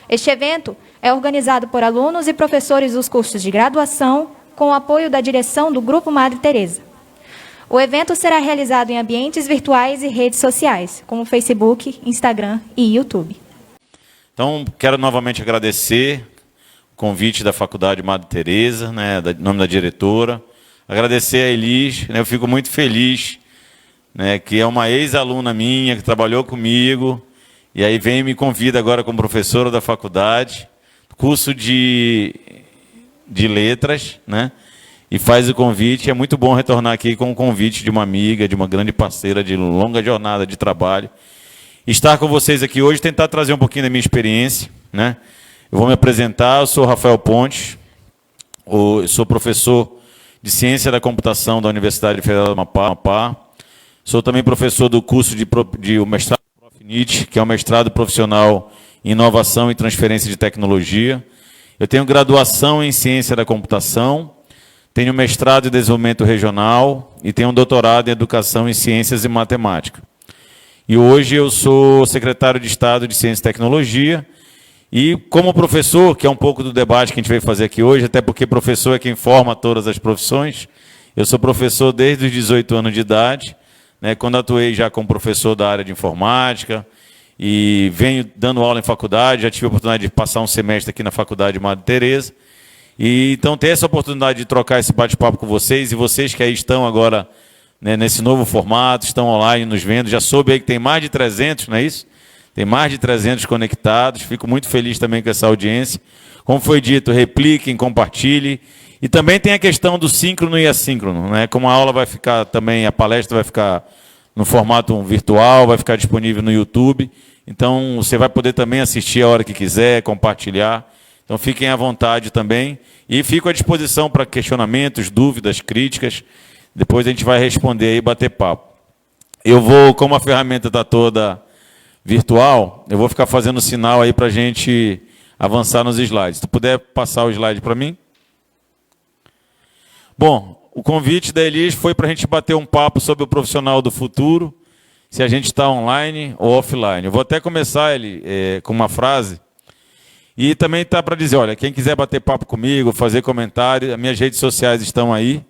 Este evento é organizado por alunos e professores dos cursos de graduação, com o apoio da direção do Grupo Madre Teresa. O evento será realizado em ambientes virtuais e redes sociais, como Facebook, Instagram e YouTube. Então, quero novamente agradecer o convite da Faculdade Madre Teresa, né, em nome da diretora. Agradecer a Elis, né, eu fico muito feliz, né, que é uma ex-aluna minha, que trabalhou comigo, e aí vem e me convida agora como professora da faculdade, curso de letras, né? E faz o convite. É muito bom retornar aqui com o convite de uma amiga, de uma grande parceira de longa jornada de trabalho. Estar com vocês aqui hoje, tentar trazer um pouquinho da minha experiência, né? Eu vou me apresentar, eu sou Rafael Pontes, eu sou professor de Ciência da Computação da Universidade Federal do Amapá. Sou também professor do curso de mestrado Profinit, que é um mestrado profissional em Inovação e Transferência de Tecnologia. Eu tenho graduação em Ciência da Computação, tenho mestrado em Desenvolvimento Regional e tenho um doutorado em Educação em Ciências e Matemática. E hoje eu sou secretário de Estado de Ciência e Tecnologia e, como professor, que é um pouco do debate que a gente veio fazer aqui hoje, até porque professor é quem forma todas as profissões, eu sou professor desde os 18 anos de idade, né, quando atuei já como professor da área de informática, e venho dando aula em faculdade, já tive a oportunidade de passar um semestre aqui na Faculdade Madre Teresa. E então ter essa oportunidade de trocar esse bate-papo com vocês, e vocês que aí estão agora, né, nesse novo formato, estão online nos vendo, já soube aí que tem mais de 300, não é isso? Tem mais de 300 conectados, fico muito feliz também com essa audiência. Como foi dito, repliquem, compartilhem. E também tem a questão do síncrono e assíncrono, né? Como a aula vai ficar também, a palestra vai ficar no formato virtual, vai ficar disponível no YouTube. Então, você vai poder também assistir a hora que quiser, compartilhar. Então, fiquem à vontade também. E fico à disposição para questionamentos, dúvidas, críticas. Depois a gente vai responder aí e bater papo. Eu vou, como a ferramenta está toda virtual, eu vou ficar fazendo sinal aí para a gente avançar nos slides. Se tu puder passar o slide para mim. Bom, o convite da Elis foi para a gente bater um papo sobre o profissional do futuro, se a gente está online ou offline. Eu vou até começar com uma frase, e também está para dizer, olha, quem quiser bater papo comigo, fazer comentário, as minhas redes sociais estão aí,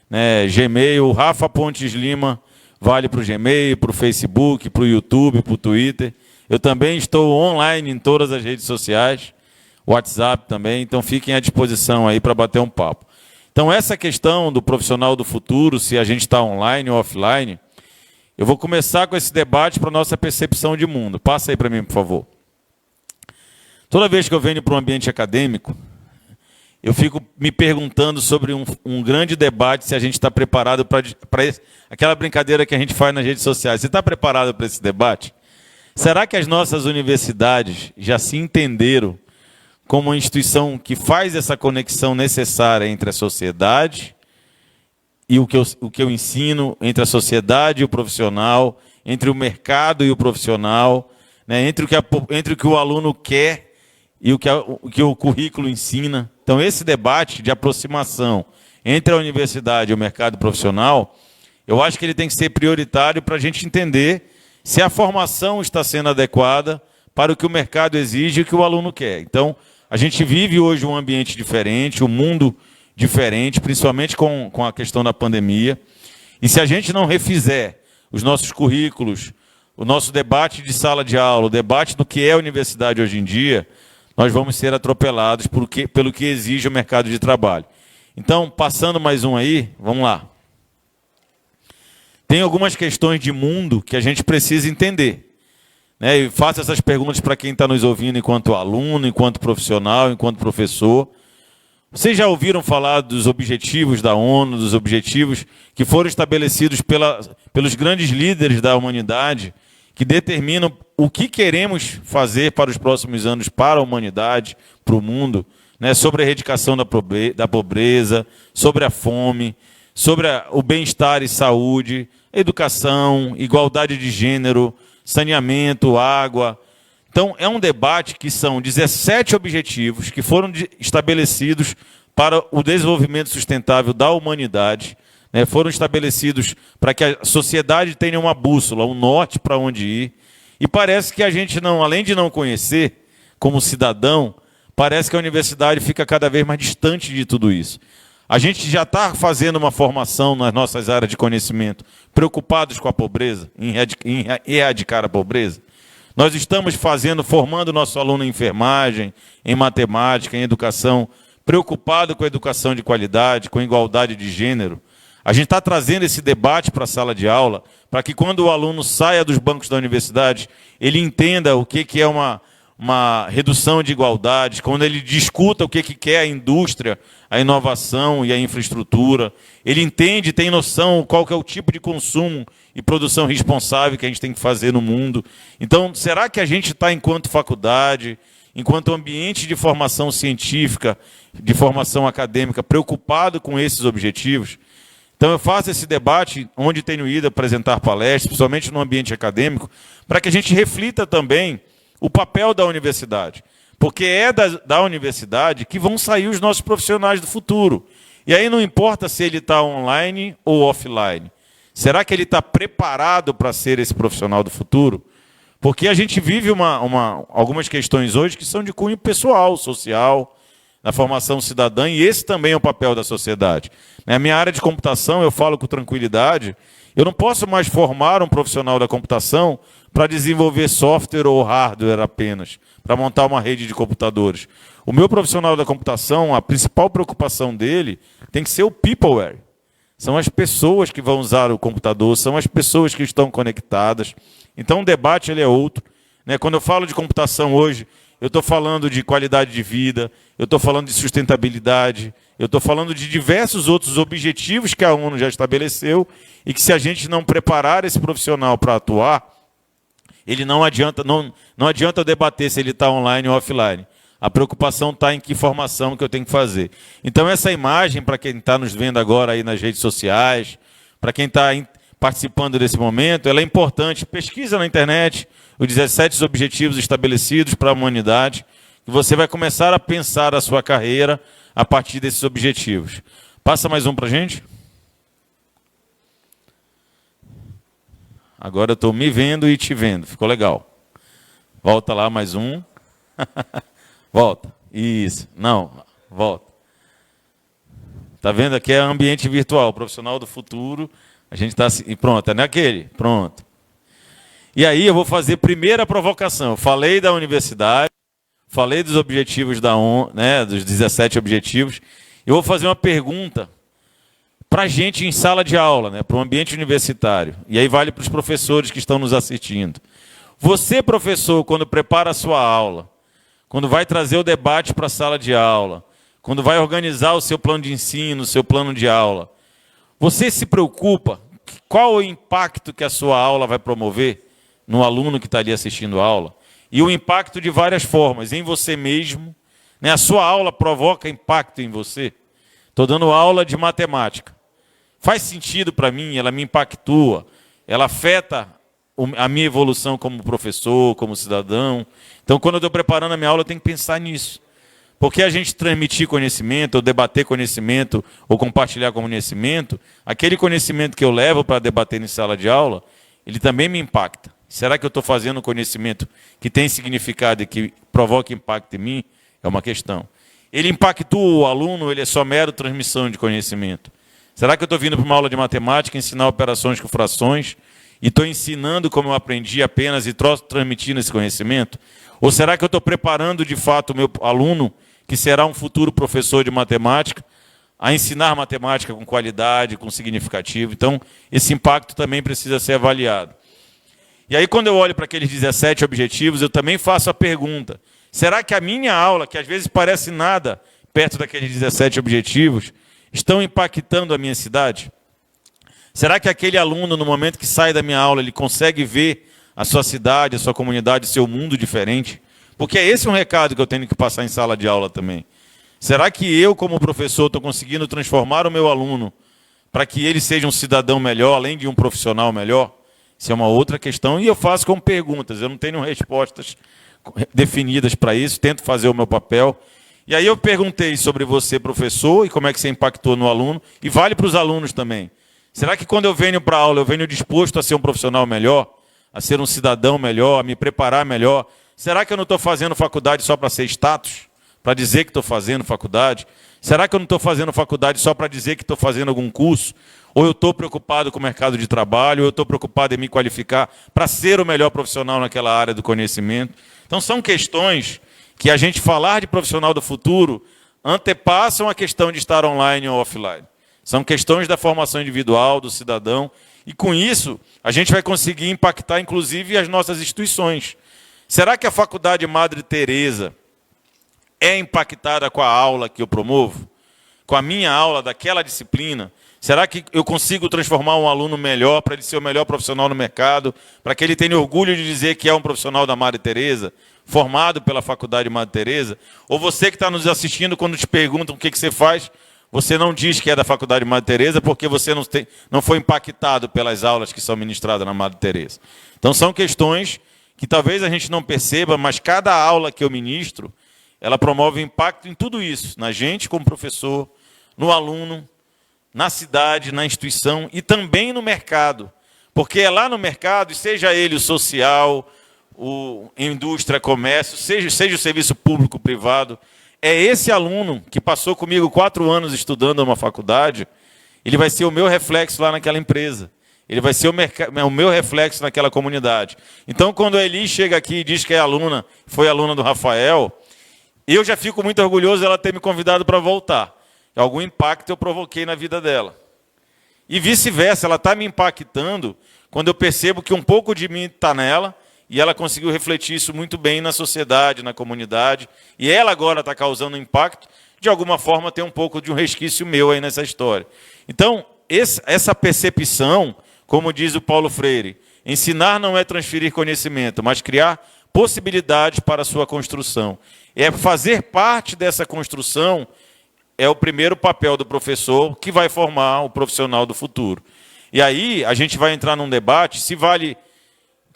né, Gmail, Rafa Pontes Lima, vale para o Gmail, para o Facebook, para o YouTube, para o Twitter. Eu também estou online em todas as redes sociais, WhatsApp também, então fiquem à disposição aí para bater um papo. Então, essa questão do profissional do futuro, se a gente está online ou offline, eu vou começar com esse debate para a nossa percepção de mundo. Passa aí para mim, por favor. Toda vez que eu venho para um ambiente acadêmico, eu fico me perguntando sobre um grande debate, se a gente está preparado para aquela brincadeira que a gente faz nas redes sociais. Você está preparado para esse debate? Será que as nossas universidades já se entenderam como uma instituição que faz essa conexão necessária entre a sociedade e o que eu ensino, entre a sociedade e o profissional, entre o mercado e o profissional, né, entre o que o aluno quer e o que o currículo ensina? Então, esse debate de aproximação entre a universidade e o mercado profissional, eu acho que ele tem que ser prioritário para a gente entender se a formação está sendo adequada para o que o mercado exige e o que o aluno quer. Então, a gente vive hoje um ambiente diferente, um mundo diferente, principalmente com a questão da pandemia. E se a gente não refizer os nossos currículos, o nosso debate de sala de aula, o debate do que é a universidade hoje em dia, nós vamos ser atropelados pelo que exige o mercado de trabalho. Então, passando mais um aí, vamos lá. Tem algumas questões de mundo que a gente precisa entender. E faço essas perguntas para quem está nos ouvindo enquanto aluno, enquanto profissional, enquanto professor. Vocês já ouviram falar dos objetivos da ONU, dos objetivos que foram estabelecidos pelos grandes líderes da humanidade, que determinam o que queremos fazer para os próximos anos para a humanidade, para o mundo, né? Sobre a erradicação da pobreza, sobre a fome, sobre o bem-estar e saúde, educação, igualdade de gênero, saneamento, água. Então, é um debate que são 17 objetivos que foram estabelecidos para o desenvolvimento sustentável da humanidade, né? Foram estabelecidos para que a sociedade tenha uma bússola, um norte para onde ir. E parece que a gente, além de não conhecer, como cidadão, parece que a universidade fica cada vez mais distante de tudo isso. A gente já está fazendo uma formação nas nossas áreas de conhecimento, preocupados com a pobreza, em erradicar a pobreza. Nós estamos formando o nosso aluno em enfermagem, em matemática, em educação, preocupado com a educação de qualidade, com a igualdade de gênero. A gente está trazendo esse debate para a sala de aula, para que quando o aluno saia dos bancos da universidade, ele entenda o que é uma redução de igualdades, quando ele discuta o que quer a indústria, a inovação e a infraestrutura, ele entende, tem noção qual que é o tipo de consumo e produção responsável que a gente tem que fazer no mundo. Então, será que a gente está, enquanto faculdade, enquanto ambiente de formação científica, de formação acadêmica, preocupado com esses objetivos? Então, eu faço esse debate, onde tenho ido apresentar palestras, principalmente no ambiente acadêmico, para que a gente reflita também o papel da universidade. Porque é da universidade que vão sair os nossos profissionais do futuro. E aí não importa se ele está online ou offline. Será que ele está preparado para ser esse profissional do futuro? Porque a gente vive algumas questões hoje que são de cunho pessoal, social, na formação cidadã, e esse também é o papel da sociedade. Na minha área de computação, eu falo com tranquilidade, eu não posso mais formar um profissional da computação para desenvolver software ou hardware apenas, para montar uma rede de computadores. O meu profissional da computação, a principal preocupação dele tem que ser o peopleware. São as pessoas que vão usar o computador, são as pessoas que estão conectadas. Então o debate ele é outro. Quando eu falo de computação hoje, eu estou falando de qualidade de vida, eu estou falando de sustentabilidade, eu estou falando de diversos outros objetivos que a ONU já estabeleceu e que, se a gente não preparar esse profissional para atuar, ele não adianta eu debater se ele está online ou offline. A preocupação está em que formação que eu tenho que fazer. Então, essa imagem, para quem está nos vendo agora aí nas redes sociais, para quem está participando desse momento, ela é importante. Pesquisa na internet os 17 objetivos estabelecidos para a humanidade, e você vai começar a pensar a sua carreira a partir desses objetivos. Passa mais um para a gente. Agora eu estou me vendo e te vendo. Ficou legal. Volta lá, mais um. Volta. Isso. Não, volta. Está vendo? Aqui é ambiente virtual, profissional do futuro. A gente está assim, pronto, é naquele? Pronto. E aí eu vou fazer primeira provocação. Eu falei da universidade, falei dos objetivos da ONU, dos 17 objetivos. Eu vou fazer uma pergunta para a gente em sala de aula, para o ambiente universitário. E aí vale para os professores que estão nos assistindo. Você, professor, quando prepara a sua aula, quando vai trazer o debate para a sala de aula, quando vai organizar o seu plano de ensino, o seu plano de aula, você se preocupa qual o impacto que a sua aula vai promover no aluno que está ali assistindo a aula? E o impacto de várias formas, em você mesmo. A sua aula provoca impacto em você. Estou dando aula de matemática. Faz sentido para mim, ela me impactua, ela afeta a minha evolução como professor, como cidadão. Então, quando eu estou preparando a minha aula, eu tenho que pensar nisso. Porque a gente transmitir conhecimento, ou debater conhecimento, ou compartilhar conhecimento, aquele conhecimento que eu levo para debater em sala de aula, ele também me impacta. Será que eu estou fazendo um conhecimento que tem significado e que provoca impacto em mim? É uma questão. Ele impactua o aluno, ele é só mero transmissão de conhecimento. Será que eu estou vindo para uma aula de matemática, ensinar operações com frações, e estou ensinando como eu aprendi apenas e transmitindo esse conhecimento? Ou será que eu estou preparando de fato o meu aluno, que será um futuro professor de matemática, a ensinar matemática com qualidade, com significativo? Então, esse impacto também precisa ser avaliado. E aí, quando eu olho para aqueles 17 objetivos, eu também faço a pergunta: será que a minha aula, que às vezes parece nada perto daqueles 17 objetivos, estão impactando a minha cidade? Será que aquele aluno, no momento que sai da minha aula, ele consegue ver a sua cidade, a sua comunidade, o seu mundo diferente? Porque é esse um recado que eu tenho que passar em sala de aula também. Será que eu, como professor, estou conseguindo transformar o meu aluno para que ele seja um cidadão melhor, além de um profissional melhor? Isso é uma outra questão, e eu faço com perguntas. Eu não tenho respostas definidas para isso, tento fazer o meu papel. E aí eu perguntei sobre você, professor, e como é que você impactou no aluno, e vale para os alunos também. Será que quando eu venho para a aula, eu venho disposto a ser um profissional melhor, a ser um cidadão melhor, a me preparar melhor, será que eu não estou fazendo faculdade só para ser status? Para dizer que estou fazendo faculdade? Será que eu não estou fazendo faculdade só para dizer que estou fazendo algum curso? Ou eu estou preocupado com o mercado de trabalho, ou eu estou preocupado em me qualificar para ser o melhor profissional naquela área do conhecimento? Então, são questões que a gente falar de profissional do futuro antepassam a questão de estar online ou offline. São questões da formação individual, do cidadão, e com isso a gente vai conseguir impactar, inclusive, as nossas instituições. Será que a Faculdade Madre Teresa é impactada com a aula que eu promovo? Com a minha aula daquela disciplina? Será que eu consigo transformar um aluno melhor, para ele ser o melhor profissional no mercado, para que ele tenha orgulho de dizer que é um profissional da Madre Teresa, formado pela Faculdade Madre Teresa? Ou você que está nos assistindo, quando te perguntam o que você faz, você não diz que é da Faculdade Madre Teresa porque você não foi impactado pelas aulas que são ministradas na Madre Teresa. Então são questões que talvez a gente não perceba, mas cada aula que eu ministro, ela promove impacto em tudo isso, na gente como professor, no aluno, na cidade, na instituição e também no mercado. Porque é lá no mercado, seja ele o social, o indústria, comércio, seja o serviço público, privado, é esse aluno que passou comigo 4 anos estudando numa faculdade, ele vai ser o meu reflexo lá naquela empresa. Ele vai ser o meu reflexo naquela comunidade. Então, quando a Eli chega aqui e diz que é aluna, foi aluna do Rafael, eu já fico muito orgulhoso dela ter me convidado para voltar. Algum impacto eu provoquei na vida dela. E vice-versa, ela está me impactando quando eu percebo que um pouco de mim está nela e ela conseguiu refletir isso muito bem na sociedade, na comunidade. E ela agora está causando impacto, de alguma forma tem um pouco de um resquício meu aí nessa história. Então, essa percepção, como diz o Paulo Freire, ensinar não é transferir conhecimento, mas criar possibilidades para a sua construção. É fazer parte dessa construção, é o primeiro papel do professor que vai formar o profissional do futuro. E aí a gente vai entrar num debate se vale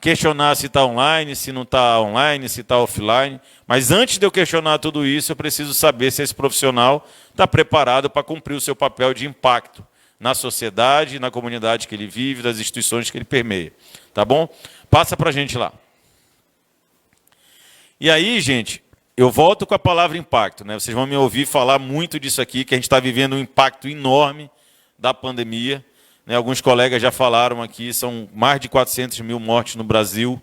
questionar se está online, se não está online, se está offline. Mas antes de eu questionar tudo isso, eu preciso saber se esse profissional está preparado para cumprir o seu papel de impacto na sociedade, na comunidade que ele vive, das instituições que ele permeia. Tá bom? Passa para a gente lá. E aí, gente, eu volto com a palavra impacto, né? Vocês vão me ouvir falar muito disso aqui, que a gente está vivendo um impacto enorme da pandemia. Né? Alguns colegas já falaram aqui, são mais de 400 mil mortes no Brasil.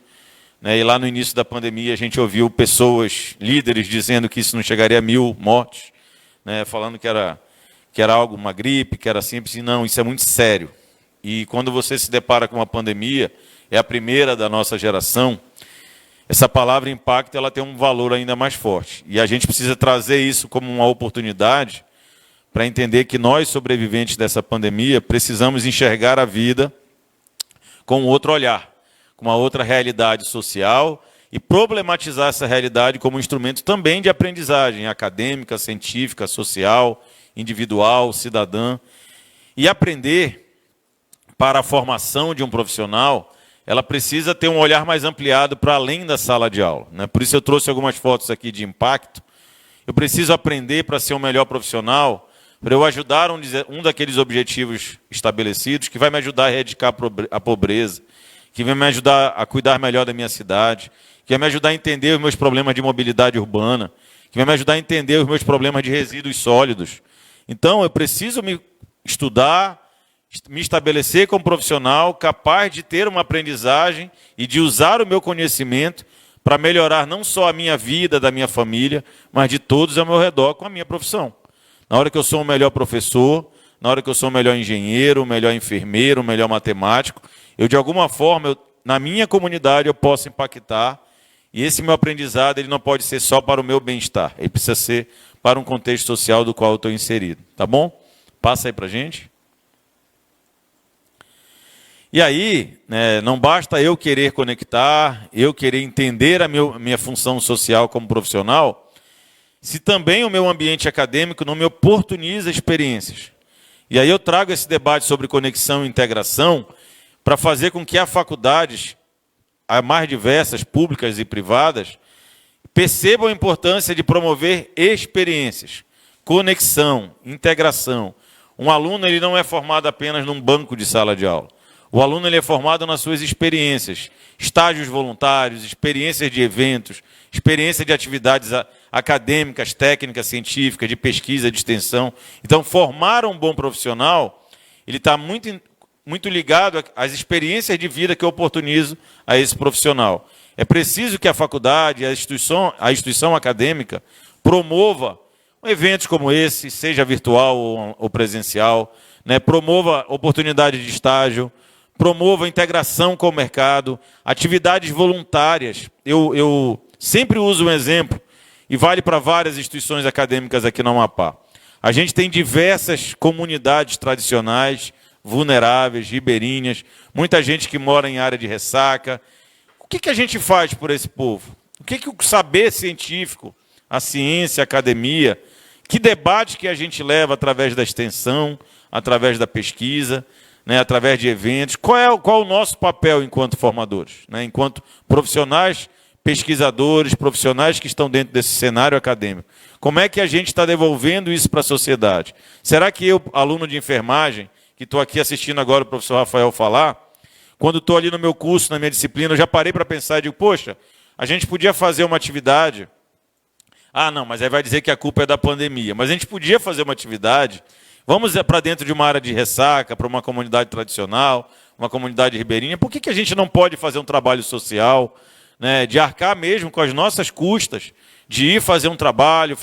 Né? E lá no início da pandemia a gente ouviu pessoas, líderes, dizendo que isso não chegaria a 1000 mortes, né? Falando que era algo, uma gripe, que era simples. E não, isso é muito sério. E quando você se depara com uma pandemia, é a primeira da nossa geração, essa palavra impacto ela tem um valor ainda mais forte. E a gente precisa trazer isso como uma oportunidade para entender que nós, sobreviventes dessa pandemia, precisamos enxergar a vida com outro olhar, com uma outra realidade social e problematizar essa realidade como instrumento também de aprendizagem acadêmica, científica, social, individual, cidadã. E aprender para a formação de um profissional, ela precisa ter um olhar mais ampliado para além da sala de aula. Né? Por isso eu trouxe algumas fotos aqui de impacto. Eu preciso aprender para ser um melhor profissional, para eu ajudar um daqueles objetivos estabelecidos, que vai me ajudar a erradicar a pobreza, que vai me ajudar a cuidar melhor da minha cidade, que vai me ajudar a entender os meus problemas de mobilidade urbana, que vai me ajudar a entender os meus problemas de resíduos sólidos. Então, eu preciso me estudar, me estabelecer como profissional capaz de ter uma aprendizagem e de usar o meu conhecimento para melhorar não só a minha vida, da minha família, mas de todos ao meu redor com a minha profissão. Na hora que eu sou um melhor professor, na hora que eu sou um melhor engenheiro, um melhor enfermeiro, um melhor matemático, eu de alguma forma, na minha comunidade, eu posso impactar. E esse meu aprendizado ele não pode ser só para o meu bem-estar, ele precisa ser para um contexto social do qual eu estou inserido. Tá bom? Passa aí para a gente. E aí, né, não basta eu querer conectar, eu querer entender a minha função social como profissional, se também o meu ambiente acadêmico não me oportuniza experiências. E aí eu trago esse debate sobre conexão e integração para fazer com que as faculdades, as mais diversas, públicas e privadas, percebam a importância de promover experiências, conexão, integração. Um aluno ele não é formado apenas num banco de sala de aula. O aluno ele é formado nas suas experiências, estágios voluntários, experiências de eventos, experiência de atividades acadêmicas, técnicas, científicas, de pesquisa, de extensão. Então, formar um bom profissional, ele está muito ligado às experiências de vida que eu oportunizo a esse profissional. É preciso que a faculdade, a instituição acadêmica, promova eventos como esse, seja virtual ou presencial, né? Promova oportunidade de estágio, promova integração com o mercado, atividades voluntárias. Eu sempre uso um exemplo, e vale para várias instituições acadêmicas aqui no Amapá. A gente tem diversas comunidades tradicionais, vulneráveis, ribeirinhas, muita gente que mora em área de ressaca. O que a gente faz por esse povo? O que o saber científico, a ciência, a academia, que debate que a gente leva através da extensão, através da pesquisa, né, através de eventos? Qual o nosso papel enquanto formadores, né, enquanto profissionais, pesquisadores, profissionais que estão dentro desse cenário acadêmico? Como é que a gente está devolvendo isso para a sociedade? Será que eu, aluno de enfermagem, que estou aqui assistindo agora o professor Rafael falar, quando estou ali no meu curso, na minha disciplina, eu já parei para pensar e digo, poxa, a gente podia fazer uma atividade. Ah, não, mas aí vai dizer que a culpa é da pandemia. Mas a gente podia fazer uma atividade. Vamos para dentro de uma área de ressaca, para uma comunidade tradicional, uma comunidade ribeirinha. Por que a gente não pode fazer um trabalho social, né, de arcar mesmo com as nossas custas, de ir fazer um trabalho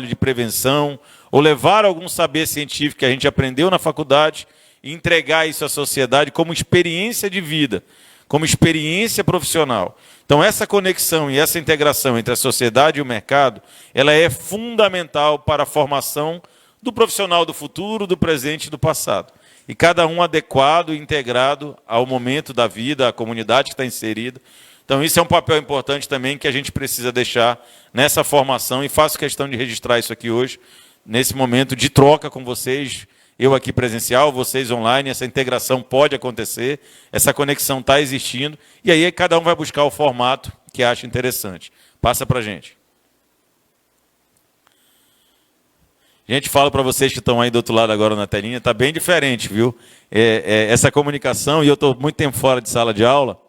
de prevenção, ou levar algum saber científico que a gente aprendeu na faculdade e entregar isso à sociedade como experiência de vida, como experiência profissional. Então, essa conexão e essa integração entre a sociedade e o mercado, ela é fundamental para a formação do profissional do futuro, do presente e do passado. E cada um adequado e integrado ao momento da vida, à comunidade que está inserida. Então, isso é um papel importante também que a gente precisa deixar nessa formação, e faço questão de registrar isso aqui hoje, nesse momento de troca com vocês, eu aqui presencial, vocês online. Essa integração pode acontecer, essa conexão está existindo, e aí cada um vai buscar o formato que acha interessante. Passa para a gente. Gente, falo para vocês que estão aí do outro lado agora na telinha, está bem diferente, viu? Essa comunicação, e eu estou muito tempo fora de sala de aula,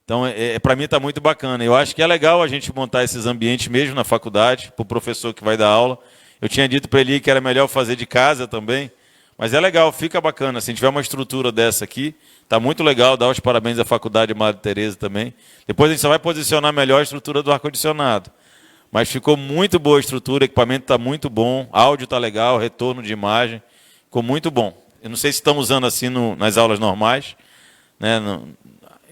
então para mim está muito bacana. Eu acho que é legal a gente montar esses ambientes mesmo na faculdade, para o professor que vai dar aula. Eu tinha dito para ele que era melhor fazer de casa também, mas é legal, fica bacana. Se tiver uma estrutura dessa aqui, está muito legal. Dar os parabéns à Faculdade Madre Teresa também. Depois a gente só vai posicionar melhor a estrutura do ar-condicionado. Mas ficou muito boa a estrutura, o equipamento está muito bom, áudio está legal, retorno de imagem, ficou muito bom. Eu não sei se estão usando assim nas aulas normais, né,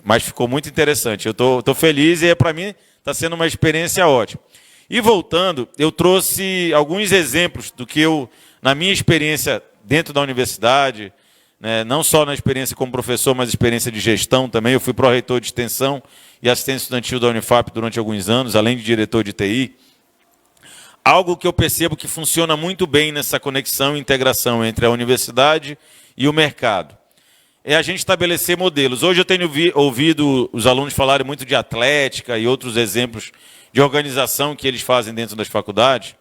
mas ficou muito interessante. Eu estou feliz e para mim está sendo uma experiência ótima. E voltando, eu trouxe alguns exemplos do que eu, na minha experiência dentro da universidade, né, não só na experiência como professor, mas experiência de gestão também. Eu fui pró-reitor de extensão e assistente estudantil da Unifap durante alguns anos, além de diretor de TI. Algo que eu percebo que funciona muito bem nessa conexão e integração entre a universidade e o mercado é a gente estabelecer modelos. Hoje eu tenho ouvido os alunos falarem muito de atlética e outros exemplos de organização que eles fazem dentro das faculdades,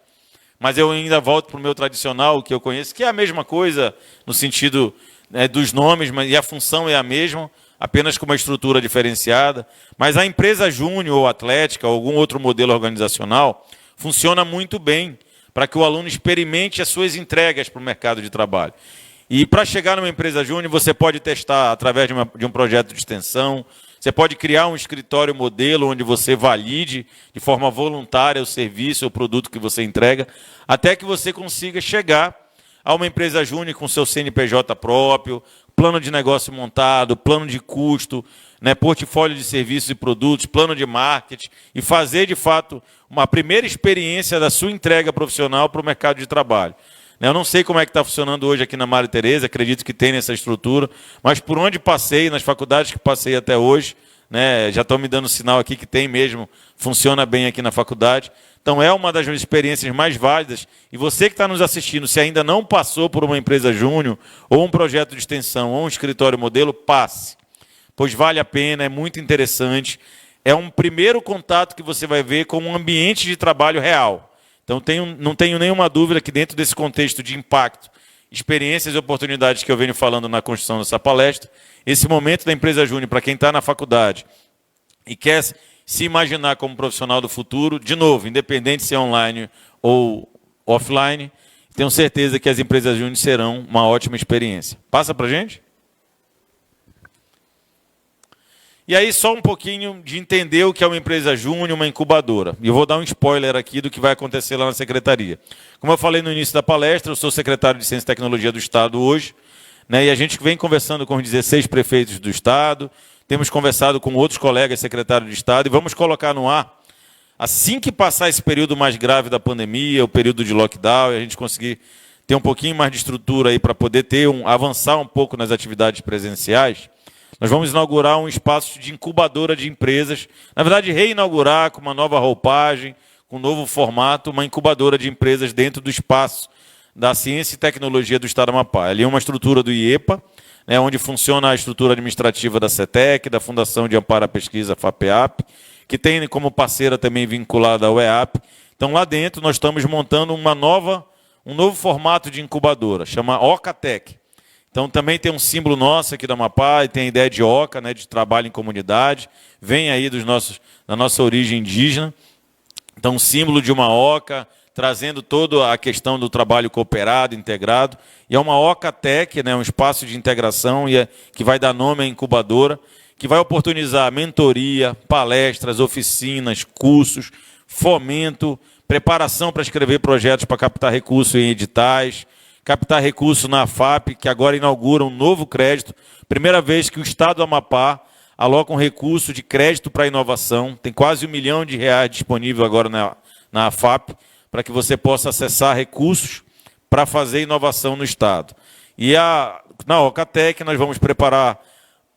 mas eu ainda volto para o meu tradicional, que eu conheço, que é a mesma coisa no sentido, né, dos nomes, e a função é a mesma, apenas com uma estrutura diferenciada. Mas a empresa júnior ou atlética, ou algum outro modelo organizacional, funciona muito bem para que o aluno experimente as suas entregas para o mercado de trabalho. E para chegar numa empresa júnior, você pode testar através de um projeto de extensão, você pode criar um escritório modelo onde você valide de forma voluntária o serviço ou produto que você entrega, até que você consiga chegar a uma empresa júnior com seu CNPJ próprio, plano de negócio montado, plano de custo, né, portfólio de serviços e produtos, plano de marketing, e fazer, de fato, uma primeira experiência da sua entrega profissional para o mercado de trabalho. Eu não sei como é que está funcionando hoje aqui na Madre Teresa, acredito que tem nessa estrutura, mas por onde passei, nas faculdades que passei até hoje, né, já estão me dando sinal aqui que tem mesmo, funciona bem aqui na faculdade. Então é uma das experiências mais válidas, e você que está nos assistindo, se ainda não passou por uma empresa júnior, ou um projeto de extensão, ou um escritório modelo, passe, pois vale a pena, é muito interessante, é um primeiro contato que você vai ver com um ambiente de trabalho real. Então, não tenho nenhuma dúvida que dentro desse contexto de impacto experiências e oportunidades que eu venho falando na construção dessa palestra. Esse momento da empresa júnior, para quem está na faculdade e quer se imaginar como profissional do futuro, de novo, independente se é online ou offline, tenho certeza que as empresas júnior serão uma ótima experiência. Passa para a gente? E aí só um pouquinho de entender o que é uma empresa júnior, uma incubadora. E eu vou dar um spoiler aqui do que vai acontecer lá na secretaria. Como eu falei no início da palestra, eu sou secretário de Ciência e Tecnologia do Estado hoje, né, e a gente vem conversando com os 16 prefeitos do Estado, temos conversado com outros colegas secretários de Estado e vamos colocar no ar, assim que passar esse período mais grave da pandemia, o período de lockdown, e a gente conseguir ter um pouquinho mais de estrutura aí para poder avançar um pouco nas atividades presenciais, nós vamos inaugurar um espaço de incubadora de empresas, na verdade reinaugurar com uma nova roupagem, com um novo formato, uma incubadora de empresas dentro do espaço da Ciência e Tecnologia do Estado do Amapá. Ali é uma estrutura do IEPA, né, onde funciona a estrutura administrativa da CETEC, da Fundação de Amparo à Pesquisa, FAPEAP, que tem como parceira também vinculada ao EAP. Então, lá dentro, nós estamos montando um novo formato de incubadora, chama OCATEC. Então, também tem um símbolo nosso aqui da Amapá, e tem a ideia de OCA, né, de trabalho em comunidade, vem aí da nossa origem indígena. Então, um símbolo de uma OCA, trazendo toda a questão do trabalho cooperado, integrado. E é uma OCATEC, né, um espaço de integração que vai dar nome à incubadora, que vai oportunizar mentoria, palestras, oficinas, cursos, fomento, preparação para escrever projetos para captar recursos em editais, captar recursos na FAP, que agora inaugura um novo crédito. Primeira vez que o Estado do Amapá aloca um recurso de crédito para inovação. Tem quase R$1 milhão disponível agora na FAP, para que você possa acessar recursos para fazer inovação no Estado. E na OCATEC nós vamos preparar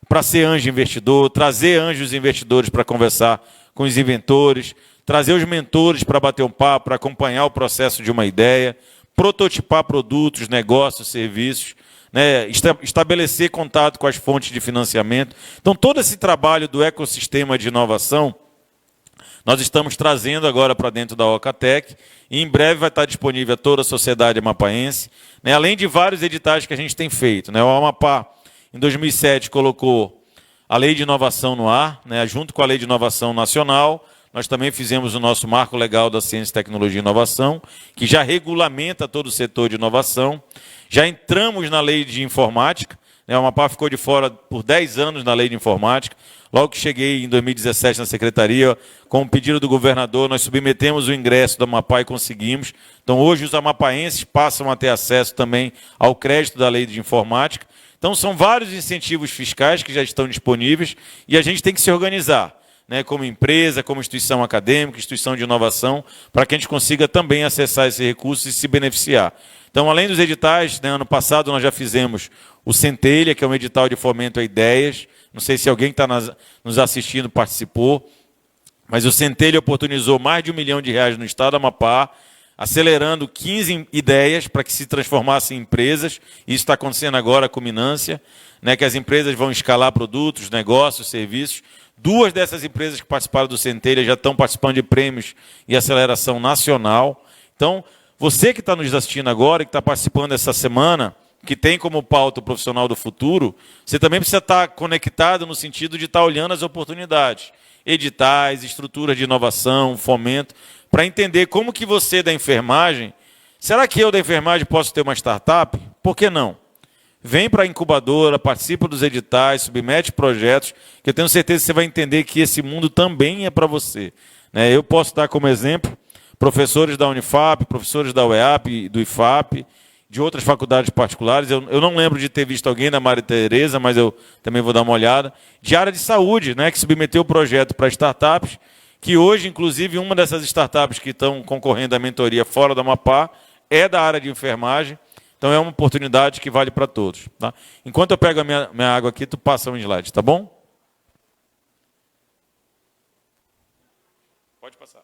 para ser anjo investidor, trazer anjos investidores para conversar com os inventores, trazer os mentores para bater um papo, para acompanhar o processo de uma ideia, prototipar produtos, negócios, serviços, né, estabelecer contato com as fontes de financiamento. Então, todo esse trabalho do ecossistema de inovação, nós estamos trazendo agora para dentro da OCATEC, e em breve vai estar disponível a toda a sociedade amapaense, né, além de vários editais que a gente tem feito. Né, o Amapá, em 2007, colocou a Lei de Inovação no ar, né, junto com a Lei de Inovação Nacional. Nós também fizemos o nosso Marco Legal da Ciência, Tecnologia e Inovação, que já regulamenta todo o setor de inovação. Já entramos na Lei de Informática, né, o Amapá ficou de fora por 10 anos na Lei de Informática. Logo que cheguei em 2017 na Secretaria, com o pedido do governador, nós submetemos o ingresso do Amapá e conseguimos. Então, hoje, os amapaenses passam a ter acesso também ao crédito da Lei de Informática. Então, são vários incentivos fiscais que já estão disponíveis e a gente tem que se organizar, né, como empresa, como instituição acadêmica, instituição de inovação, para que a gente consiga também acessar esse recurso e se beneficiar. Então, além dos editais, né, ano passado nós já fizemos o Centelha, que é um edital de fomento a ideias. Não sei se alguém que está nos assistindo participou, mas o Centelha oportunizou mais de R$1 milhão no Estado do Amapá, acelerando 15 ideias para que se transformassem em empresas. Isso está acontecendo agora com Minância, né, que as empresas vão escalar produtos, negócios, serviços. 2 dessas empresas que participaram do Centelha já estão participando de prêmios e aceleração nacional. Então, você que está nos assistindo agora, que está participando essa semana, que tem como pauta o profissional do futuro, você também precisa estar conectado no sentido de estar olhando as oportunidades, editais, estruturas de inovação, fomento, para entender como que você da enfermagem, será que eu da enfermagem posso ter uma startup? Por que não? Vem para a incubadora, participa dos editais, submete projetos, que eu tenho certeza que você vai entender que esse mundo também é para você. Né? Eu posso dar como exemplo professores da Unifap, professores da UEAP, do IFAP, de outras faculdades particulares. Eu não lembro de ter visto alguém da Maria Tereza, mas eu também vou dar uma olhada. De área de saúde, né, que submeteu o projeto para startups, que hoje, inclusive, uma dessas startups que estão concorrendo à mentoria fora da Amapá é da área de enfermagem. Então, é uma oportunidade que vale para todos. Tá? Enquanto eu pego a minha água aqui, tu passa um slide, tá bom? Pode passar.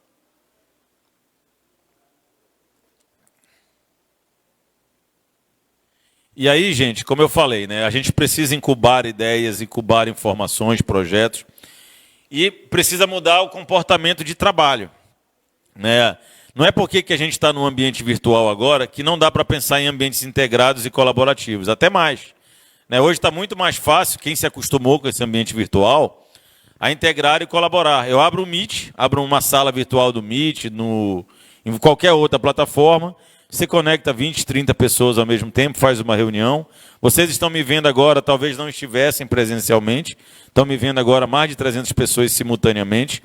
E aí, gente, como eu falei, né, a gente precisa incubar ideias, incubar informações, projetos, e precisa mudar o comportamento de trabalho. Né? Não é porque que a gente está no ambiente virtual agora que não dá para pensar em ambientes integrados e colaborativos, até mais. Né? Hoje está muito mais fácil, quem se acostumou com esse ambiente virtual, a integrar e colaborar. Eu abro o Meet, abro uma sala virtual do Meet, em qualquer outra plataforma, você conecta 20, 30 pessoas ao mesmo tempo, faz uma reunião. Vocês estão me vendo agora, talvez não estivessem presencialmente, estão me vendo agora mais de 300 pessoas simultaneamente.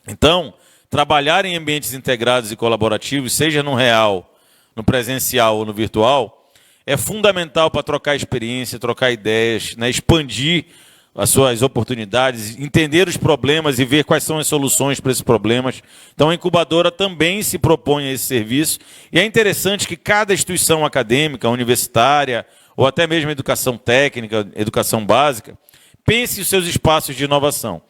Então, trabalhar em ambientes integrados e colaborativos, seja no real, no presencial ou no virtual, é fundamental para trocar experiência, trocar ideias, né, expandir as suas oportunidades, entender os problemas e ver quais são as soluções para esses problemas. Então, a incubadora também se propõe a esse serviço. E é interessante que cada instituição acadêmica, universitária, ou até mesmo educação técnica, educação básica, pense os seus espaços de inovação.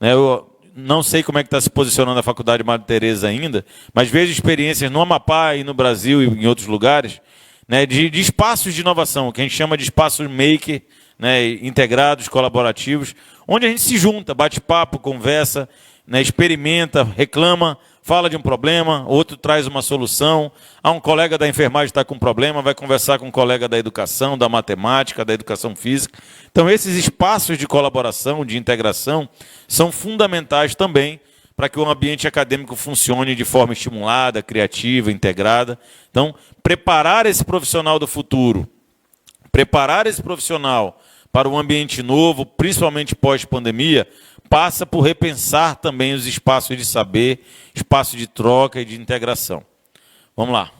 Eu não sei como é que está se posicionando a Faculdade Madre Teresa ainda, mas vejo experiências no Amapá e no Brasil e em outros lugares, né, de espaços de inovação, que a gente chama de espaços maker, né, integrados, colaborativos, onde a gente se junta, bate papo, conversa, né, experimenta, reclama, fala de um problema, outro traz uma solução. Um colega da enfermagem está com um problema, vai conversar com um colega da educação, da matemática, da educação física. Então, esses espaços de colaboração, de integração, são fundamentais também para que o ambiente acadêmico funcione de forma estimulada, criativa, integrada. Então, preparar esse profissional do futuro, preparar esse profissional para um ambiente novo, principalmente pós-pandemia, passa por repensar também os espaços de saber, espaços de troca e de integração. Vamos lá.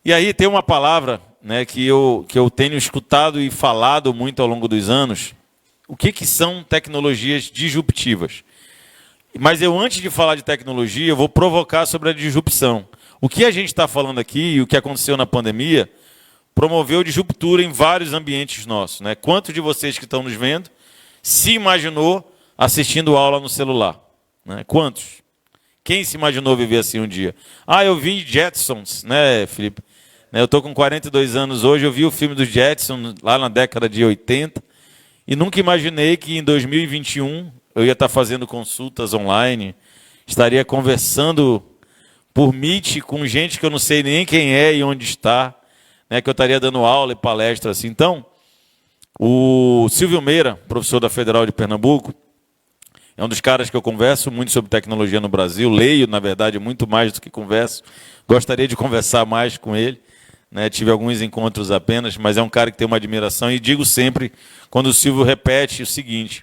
E aí tem uma palavra, né, que eu tenho escutado e falado muito ao longo dos anos. O que são tecnologias disruptivas? Mas antes de falar de tecnologia, eu vou provocar sobre a disrupção. O que a gente está falando aqui e o que aconteceu na pandemia promoveu disruptura em vários ambientes nossos, né? Quantos de vocês que estão nos vendo se imaginou assistindo aula no celular? Né? Quantos? Quem se imaginou viver assim um dia? Eu vi Jetsons, né, Felipe? Eu estou com 42 anos hoje, eu vi o filme dos Jetsons lá na década de 80 e nunca imaginei que em 2021 eu ia estar fazendo consultas online, estaria conversando por Meet com gente que eu não sei nem quem é e onde está, né, que eu estaria dando aula e palestra assim. Então, o Silvio Meira, professor da Federal de Pernambuco, é um dos caras que eu converso muito sobre tecnologia no Brasil, leio, na verdade, muito mais do que converso. Gostaria de conversar mais com ele, né, tive alguns encontros apenas, mas é um cara que tem uma admiração e digo sempre, quando o Silvio repete o seguinte: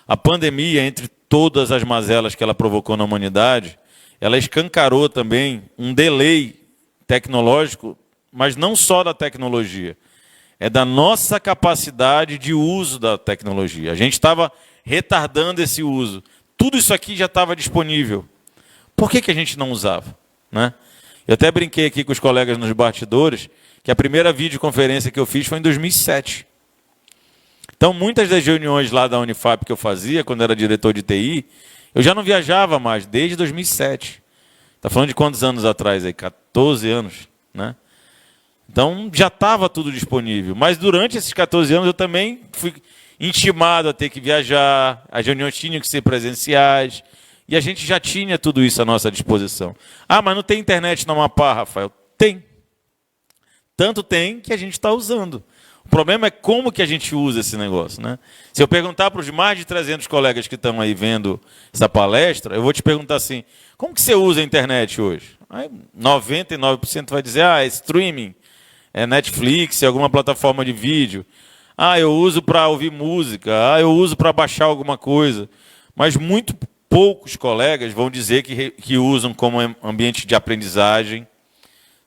a pandemia, entre todas as mazelas que ela provocou na humanidade, ela escancarou também um delay tecnológico, mas não só da tecnologia, é da nossa capacidade de uso da tecnologia. A gente estava retardando esse uso. Tudo isso aqui já estava disponível. Por que a gente não usava? Né? Eu até brinquei aqui com os colegas nos bastidores que a primeira videoconferência que eu fiz foi em 2007. Então, muitas das reuniões lá da Unifap que eu fazia, quando era diretor de TI, eu já não viajava mais, desde 2007. Está falando de quantos anos atrás aí? 14 anos, né? Então, já estava tudo disponível. Mas durante esses 14 anos eu também fui intimado a ter que viajar, as reuniões tinham que ser presenciais, e a gente já tinha tudo isso à nossa disposição. Mas não tem internet no Amapá, Rafael? Tem. Tanto tem que a gente está usando. O problema é como que a gente usa esse negócio, né? Se eu perguntar para os mais de 300 colegas que estão aí vendo essa palestra, eu vou te perguntar assim, como que você usa a internet hoje? Aí 99% vai dizer, é streaming, é Netflix, é alguma plataforma de vídeo. Eu uso para ouvir música, eu uso para baixar alguma coisa. Mas muito poucos colegas vão dizer que usam como ambiente de aprendizagem.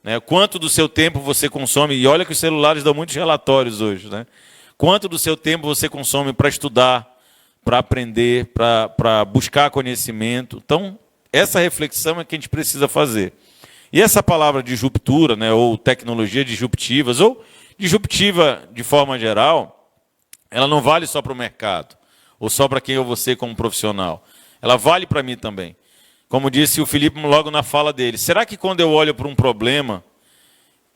Né? Quanto do seu tempo você consome, e olha que os celulares dão muitos relatórios hoje, né? Quanto do seu tempo você consome para estudar, para aprender, para buscar conhecimento. Então, essa reflexão é que a gente precisa fazer. E essa palavra disruptura, né, ou tecnologia disruptivas, ou disruptiva de forma geral, ela não vale só para o mercado, ou só para quem é você como profissional. Ela vale para mim também. Como disse o Felipe logo na fala dele, será que quando eu olho para um problema,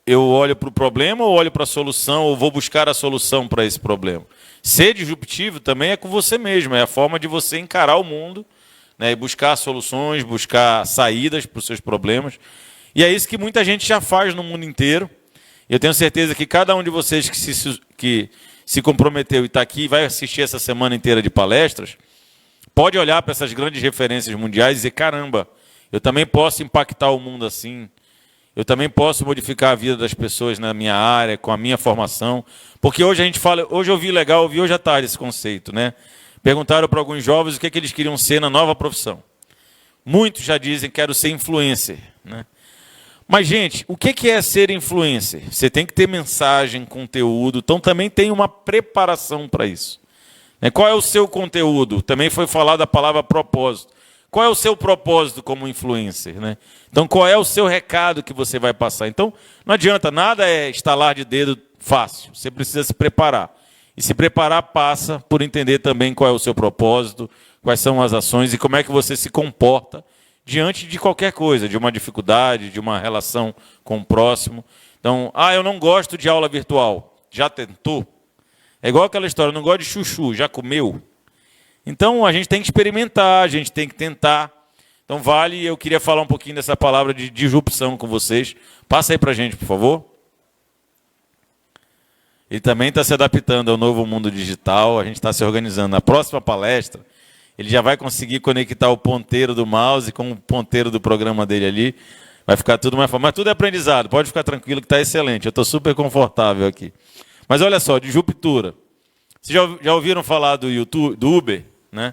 eu olho para o problema ou olho para a solução, ou vou buscar a solução para esse problema? Ser disruptivo também é com você mesmo, é a forma de você encarar o mundo, né, e buscar soluções, buscar saídas para os seus problemas. E é isso que muita gente já faz no mundo inteiro. Eu tenho certeza que cada um de vocês que se comprometeu e está aqui, vai assistir essa semana inteira de palestras, pode olhar para essas grandes referências mundiais e dizer, caramba, eu também posso impactar o mundo assim, eu também posso modificar a vida das pessoas na minha área, com a minha formação. Porque hoje a gente fala, hoje eu vi legal, eu vi hoje à tarde esse conceito, né? Perguntaram para alguns jovens o que eles queriam ser na nova profissão. Muitos já dizem, quero ser influencer, né? Mas, gente, o que é ser influencer? Você tem que ter mensagem, conteúdo, então também tem uma preparação para isso. Qual é o seu conteúdo? Também foi falada a palavra propósito. Qual é o seu propósito como influencer, né? Então, qual é o seu recado que você vai passar? Então, não adianta, nada é estalar de dedo fácil. Você precisa se preparar. E se preparar passa por entender também qual é o seu propósito, quais são as ações e como é que você se comporta diante de qualquer coisa, de uma dificuldade, de uma relação com o próximo. Então, eu não gosto de aula virtual. Já tentou? É igual aquela história, eu não gosto de chuchu, já comeu? Então, a gente tem que experimentar, a gente tem que tentar. Então, eu queria falar um pouquinho dessa palavra de disrupção com vocês. Passa aí para a gente, por favor. Ele também está se adaptando ao novo mundo digital, a gente está se organizando. Na próxima palestra, ele já vai conseguir conectar o ponteiro do mouse com o ponteiro do programa dele ali. Vai ficar tudo mais fácil. Mas tudo é aprendizado, pode ficar tranquilo que está excelente. Eu estou super confortável aqui. Mas olha só, disruptura. Vocês já ouviram falar do Uber? Né?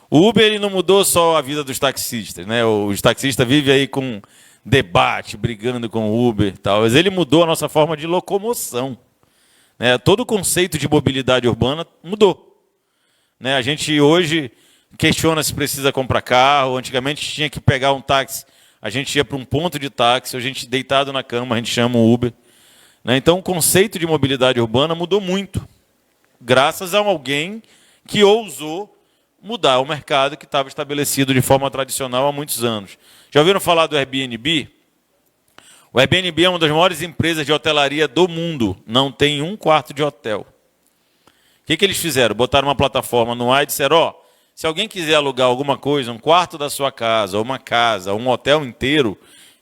O Uber ele não mudou só a vida dos taxistas, né? Os taxistas vivem aí com debate, brigando com o Uber e tal, mas ele mudou a nossa forma de locomoção, né? Todo o conceito de mobilidade urbana mudou, né? A gente hoje questiona se precisa comprar carro, antigamente tinha que pegar um táxi, a gente ia para um ponto de táxi, a gente deitado na cama, a gente chama o Uber, né? Então o conceito de mobilidade urbana mudou muito, graças a alguém que ousou mudar o mercado que estava estabelecido de forma tradicional há muitos anos. Já ouviram falar do Airbnb? O Airbnb é uma das maiores empresas de hotelaria do mundo. Não tem um quarto de hotel. O que eles fizeram? Botaram uma plataforma no ar e disseram, se alguém quiser alugar alguma coisa, um quarto da sua casa, ou uma casa, ou um hotel inteiro,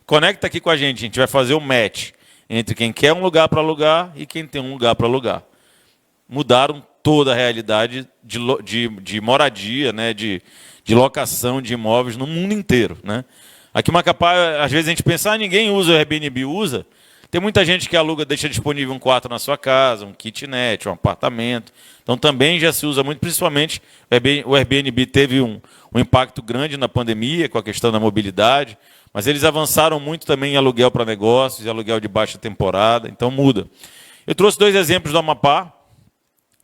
conecta aqui com a gente vai fazer um match entre quem quer um lugar para alugar e quem tem um lugar para alugar. Mudaram toda a realidade de moradia, né, de locação de imóveis no mundo inteiro, né? Aqui em Macapá, às vezes a gente pensa, ninguém usa o Airbnb, usa. Tem muita gente que aluga, deixa disponível um quarto na sua casa, um kitnet, um apartamento. Então também já se usa muito, principalmente o Airbnb teve um impacto grande na pandemia, com a questão da mobilidade, mas eles avançaram muito também em aluguel para negócios, e aluguel de baixa temporada, então muda. Eu trouxe 2 exemplos do Amapá,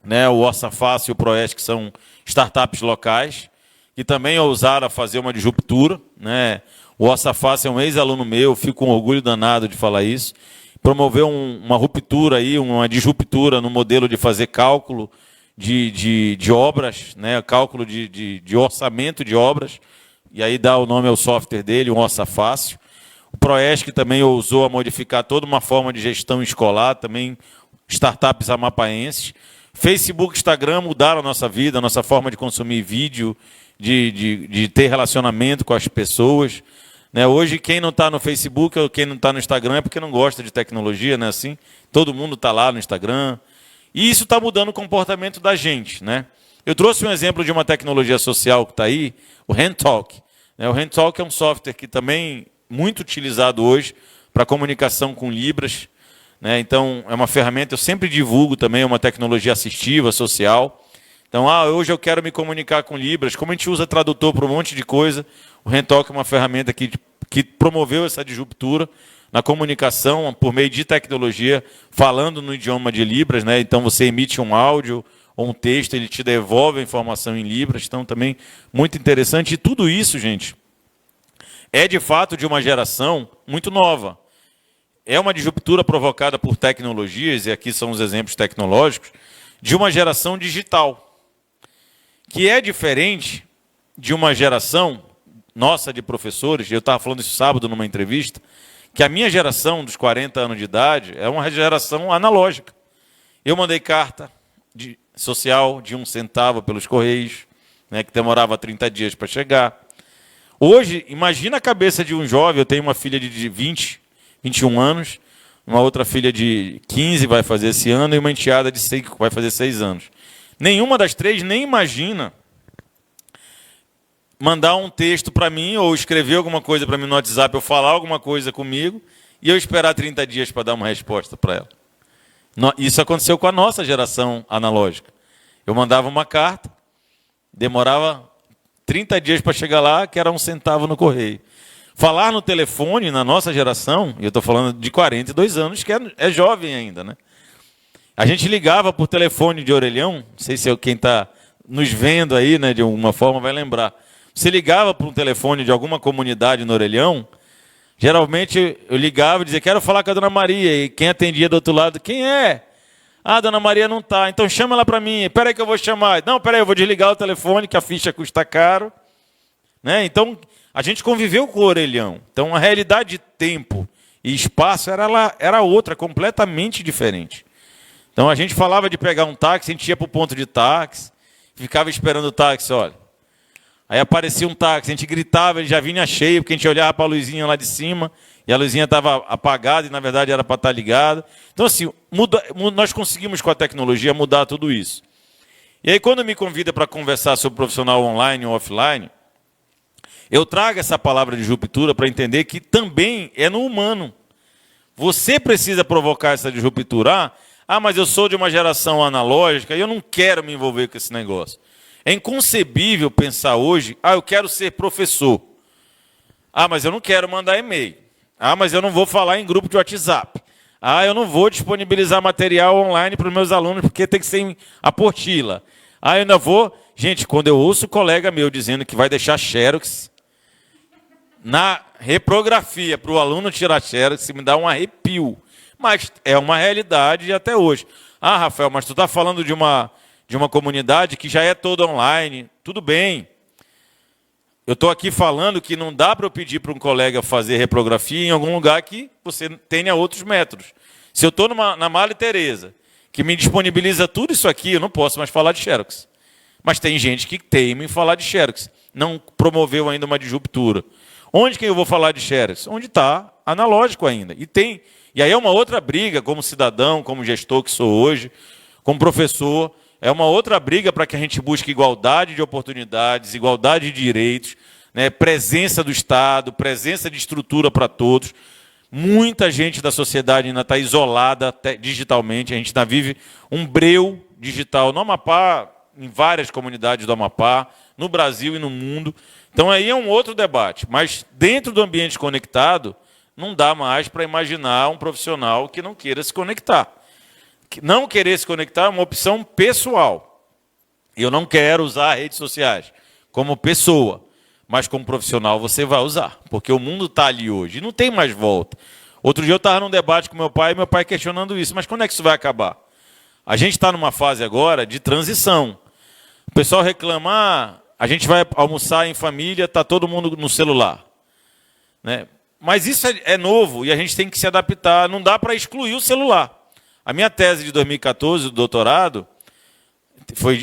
né, o Orça Fácil e o Proeste, que são startups locais, que também ousaram fazer uma disruptura, né? O Orça Fácil é um ex-aluno meu, fico com orgulho danado de falar isso, promoveu uma ruptura, uma disruptura no modelo de fazer cálculo de obras, né? Cálculo de orçamento de obras, e aí dá o nome ao software dele, o Orça Fácil. O Proeste, que também ousou a modificar toda uma forma de gestão escolar, também startups amapaenses. Facebook, Instagram mudaram a nossa vida, a nossa forma de consumir vídeo, de ter relacionamento com as pessoas, né? Hoje, quem não está no Facebook ou quem não está no Instagram é porque não gosta de tecnologia, né? Assim, todo mundo está lá no Instagram. E isso está mudando o comportamento da gente, né? Eu trouxe um exemplo de uma tecnologia social que está aí, o HandTalk. O HandTalk é um software que também é muito utilizado hoje para comunicação com Libras. Então, é uma ferramenta, eu sempre divulgo também, é uma tecnologia assistiva, social. Então, hoje eu quero me comunicar com Libras. Como a gente usa tradutor para um monte de coisa, o HandTalk é uma ferramenta que promoveu essa disruptura na comunicação por meio de tecnologia, falando no idioma de Libras, né? Então, você emite um áudio ou um texto, ele te devolve a informação em Libras. Então, também muito interessante. E tudo isso, gente, é de fato de uma geração muito nova. É uma disruptura provocada por tecnologias, e aqui são os exemplos tecnológicos, de uma geração digital, que é diferente de uma geração nossa de professores. Eu estava falando isso sábado numa entrevista, que a minha geração, dos 40 anos de idade, é uma geração analógica. Eu mandei carta social de 1 centavo pelos Correios, né, que demorava 30 dias para chegar. Hoje, imagina a cabeça de um jovem, eu tenho uma filha de 20, 21 anos, uma outra filha de 15 vai fazer esse ano, e uma enteada de 6 vai fazer 6 anos. Nenhuma das três nem imagina mandar um texto para mim, ou escrever alguma coisa para mim no WhatsApp, ou falar alguma coisa comigo, e eu esperar 30 dias para dar uma resposta para ela. Isso aconteceu com a nossa geração analógica. Eu mandava uma carta, demorava 30 dias para chegar lá, que era 1 centavo no correio. Falar no telefone, na nossa geração, e eu estou falando de 42 anos, que é jovem ainda, né? A gente ligava por telefone de orelhão, não sei se quem está nos vendo aí, né, de alguma forma, vai lembrar. Você ligava para um telefone de alguma comunidade no orelhão, geralmente eu ligava e dizia, quero falar com a dona Maria, e quem atendia do outro lado, quem é? Ah, a dona Maria não está, então chama ela para mim, espera aí que eu vou chamar. Não, espera aí, eu vou desligar o telefone, que a ficha custa caro. Né? Então, a gente conviveu com o orelhão. Então, a realidade de tempo e espaço era outra, completamente diferente. Então, a gente falava de pegar um táxi, a gente ia para o ponto de táxi, ficava esperando o táxi, olha. Aí aparecia um táxi, a gente gritava, ele já vinha cheio, porque a gente olhava para a luzinha lá de cima, e a luzinha estava apagada, e na verdade era para estar ligada. Então, assim, nós conseguimos com a tecnologia mudar tudo isso. E aí, quando me convida para conversar sobre profissional online ou offline, eu trago essa palavra de ruptura para entender que também é no humano. Você precisa provocar essa disruptura. Ah, mas eu sou de uma geração analógica e eu não quero me envolver com esse negócio. É inconcebível pensar hoje, eu quero ser professor. Mas eu não quero mandar e-mail. Mas eu não vou falar em grupo de WhatsApp. Eu não vou disponibilizar material online para os meus alunos porque tem que ser em apostila. Eu ainda vou... Gente, quando eu ouço um colega meu dizendo que vai deixar xerox na reprografia para o aluno tirar xerox, me dá um arrepio. Mas é uma realidade até hoje. Rafael, mas tu está falando de uma comunidade que já é toda online. Tudo bem. Eu estou aqui falando que não dá para eu pedir para um colega fazer reprografia em algum lugar que você tenha outros métodos. Se eu estou na Madre Teresa, que me disponibiliza tudo isso aqui, eu não posso mais falar de xerox. Mas tem gente que teima em falar de xerox. Não promoveu ainda uma disruptura. Onde que eu vou falar de xerox? Onde está analógico ainda. E aí é uma outra briga, como cidadão, como gestor que sou hoje, como professor. É uma outra briga para que a gente busque igualdade de oportunidades, igualdade de direitos, né? Presença do Estado, presença de estrutura para todos. Muita gente da sociedade ainda está isolada digitalmente. A gente ainda vive um breu digital no Amapá, em várias comunidades do Amapá, no Brasil e no mundo. Então aí é um outro debate. Mas dentro do ambiente conectado, não dá mais para imaginar um profissional que não queira se conectar. Não querer se conectar é uma opção pessoal. Eu não quero usar redes sociais como pessoa, mas como profissional você vai usar, porque o mundo está ali hoje e não tem mais volta. Outro dia eu estava num debate com meu pai questionando isso, mas quando é que isso vai acabar? A gente está numa fase agora de transição. O pessoal reclama, a gente vai almoçar em família, está todo mundo no celular. Né? Mas isso é novo e a gente tem que se adaptar, não dá para excluir o celular. A minha tese de 2014, do doutorado,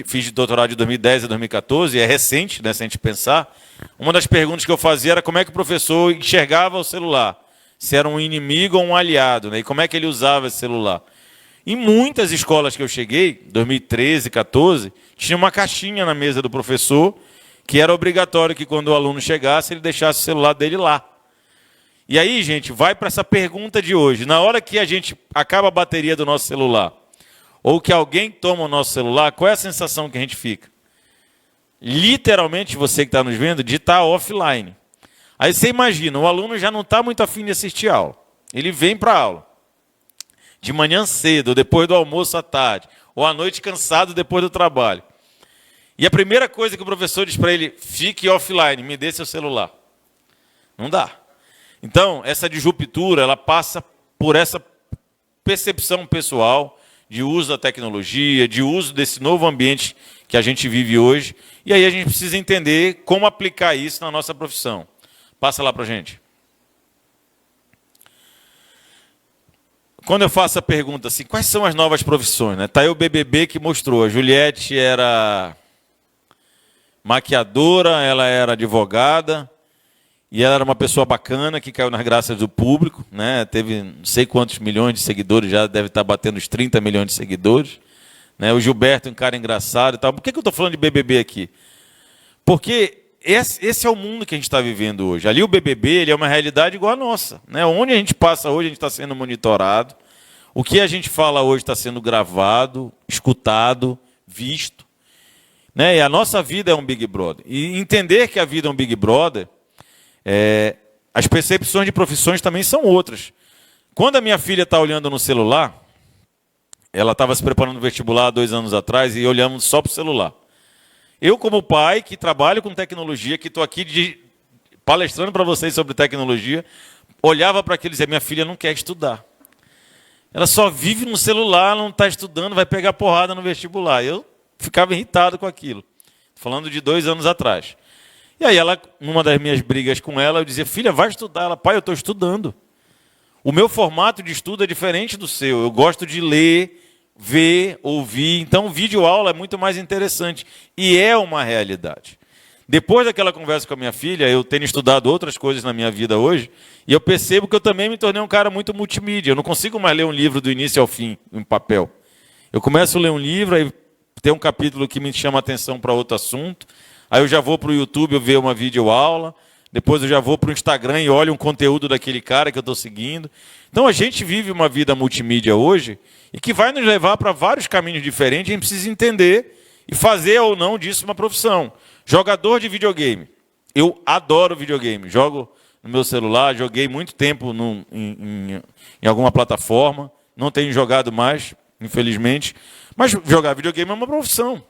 fiz doutorado de 2010 a 2014, e é recente, né, se a gente pensar. Uma das perguntas que eu fazia era como é que o professor enxergava o celular. Se era um inimigo ou um aliado, né, e como é que ele usava esse celular. Em muitas escolas que eu cheguei, 2013, 2014, tinha uma caixinha na mesa do professor, que era obrigatório que quando o aluno chegasse, ele deixasse o celular dele lá. E aí, gente, vai para essa pergunta de hoje. Na hora que a gente acaba a bateria do nosso celular, ou que alguém toma o nosso celular, qual é a sensação que a gente fica? Literalmente, você que está nos vendo, de estar offline. Aí você imagina, o aluno já não está muito afim de assistir a aula. Ele vem para a aula. De manhã cedo, ou depois do almoço à tarde, ou à noite cansado depois do trabalho. E a primeira coisa que o professor diz para ele, fique offline, me dê seu celular. Não dá. Então, essa disruptura, ela passa por essa percepção pessoal de uso da tecnologia, de uso desse novo ambiente que a gente vive hoje. E aí a gente precisa entender como aplicar isso na nossa profissão. Passa lá para a gente. Quando eu faço a pergunta assim, quais são as novas profissões? Está aí o BBB que mostrou. A Juliette era maquiadora, ela era advogada. E ela era uma pessoa bacana, que caiu nas graças do público, né? Teve não sei quantos milhões de seguidores, já deve estar batendo os 30 milhões de seguidores. Né? O Gilberto, um cara engraçado e tal. Por que eu estou falando de BBB aqui? Porque esse é o mundo que a gente está vivendo hoje. Ali o BBB ele é uma realidade igual a nossa. Né? Onde a gente passa hoje, a gente está sendo monitorado. O que a gente fala hoje está sendo gravado, escutado, visto. Né? E a nossa vida é um Big Brother. E entender que a vida é um Big Brother, as percepções de profissões também são outras. Quando a minha filha está olhando no celular, ela estava se preparando no vestibular 2 anos atrás e olhamos só para o celular. Eu, como pai, que trabalho com tecnologia, que estou aqui palestrando para vocês sobre tecnologia, olhava para aquilo e dizia, minha filha não quer estudar. Ela só vive no celular, não está estudando, vai pegar porrada no vestibular. Eu ficava irritado com aquilo. Falando de 2 anos atrás. E aí, numa das minhas brigas com ela, eu dizia, filha, vai estudar. Ela, pai, eu estou estudando. O meu formato de estudo é diferente do seu. Eu gosto de ler, ver, ouvir. Então, videoaula é muito mais interessante. E é uma realidade. Depois daquela conversa com a minha filha, eu tenho estudado outras coisas na minha vida hoje, e eu percebo que eu também me tornei um cara muito multimídia. Eu não consigo mais ler um livro do início ao fim, em papel. Eu começo a ler um livro, aí tem um capítulo que me chama a atenção para outro assunto, aí eu já vou para o YouTube, eu ver uma videoaula, depois eu já vou para o Instagram e olho um conteúdo daquele cara que eu estou seguindo. Então a gente vive uma vida multimídia hoje e que vai nos levar para vários caminhos diferentes, a gente precisa entender e fazer ou não disso uma profissão. Jogador de videogame. Eu adoro videogame. Jogo no meu celular, joguei muito tempo em alguma plataforma, não tenho jogado mais, infelizmente, mas jogar videogame é uma profissão.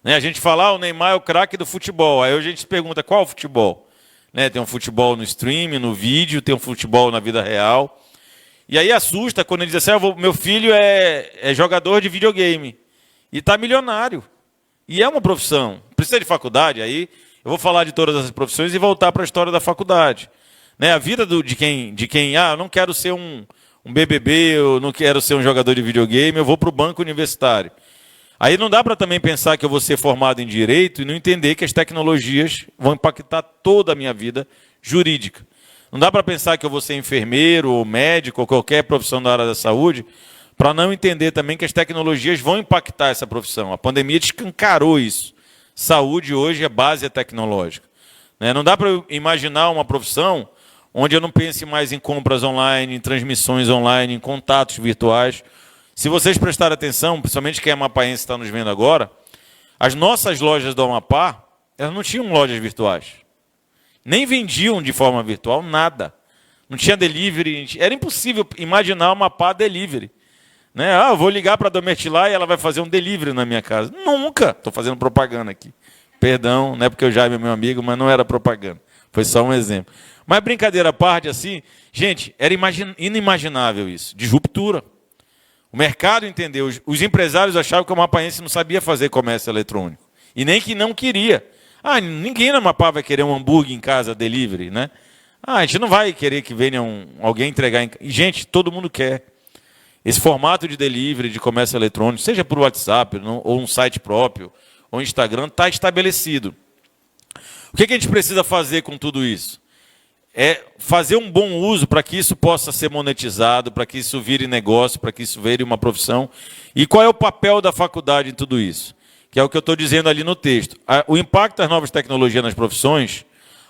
Né? A gente fala, o Neymar é o craque do futebol. Aí a gente se pergunta, qual futebol? Né? Tem um futebol no stream, no vídeo, tem um futebol na vida real. E aí assusta quando ele diz assim, meu filho é jogador de videogame. E está milionário. E é uma profissão. Precisa de faculdade? Aí eu vou falar de todas as profissões e voltar para a história da faculdade. Né? A vida de quem eu não quero ser um BBB, eu não quero ser um jogador de videogame, eu vou para o banco universitário. Aí não dá para também pensar que eu vou ser formado em direito e não entender que as tecnologias vão impactar toda a minha vida jurídica. Não dá para pensar que eu vou ser enfermeiro ou médico ou qualquer profissão da área da saúde para não entender também que as tecnologias vão impactar essa profissão. A pandemia escancarou isso. Saúde hoje é base tecnológica. Não dá para imaginar uma profissão onde eu não pense mais em compras online, em transmissões online, em contatos virtuais. Se vocês prestarem atenção, principalmente quem é amapaense está nos vendo agora, as nossas lojas do Amapá, elas não tinham lojas virtuais. Nem vendiam de forma virtual, nada. Não tinha delivery, era impossível imaginar uma Amapá delivery. Eu vou ligar para a Domertilar e ela vai fazer um delivery na minha casa. Nunca! Estou fazendo propaganda aqui. Perdão, não é porque o Jaime é meu amigo, mas não era propaganda. Foi só um exemplo. Mas brincadeira à parte, assim, gente, era inimaginável isso, de ruptura. O mercado entendeu, os empresários achavam que o amapaense não sabia fazer comércio eletrônico. E nem que não queria. Ninguém na Amapá vai querer um hambúrguer em casa, delivery, né? A gente não vai querer que venha alguém entregar em casa. E, gente, todo mundo quer. Esse formato de delivery, de comércio eletrônico, seja por WhatsApp, ou um site próprio, ou Instagram, está estabelecido. O que a gente precisa fazer com tudo isso? É fazer um bom uso para que isso possa ser monetizado, para que isso vire negócio, para que isso vire uma profissão. E qual é o papel da faculdade em tudo isso? Que é o que eu estou dizendo ali no texto. O impacto das novas tecnologias nas profissões,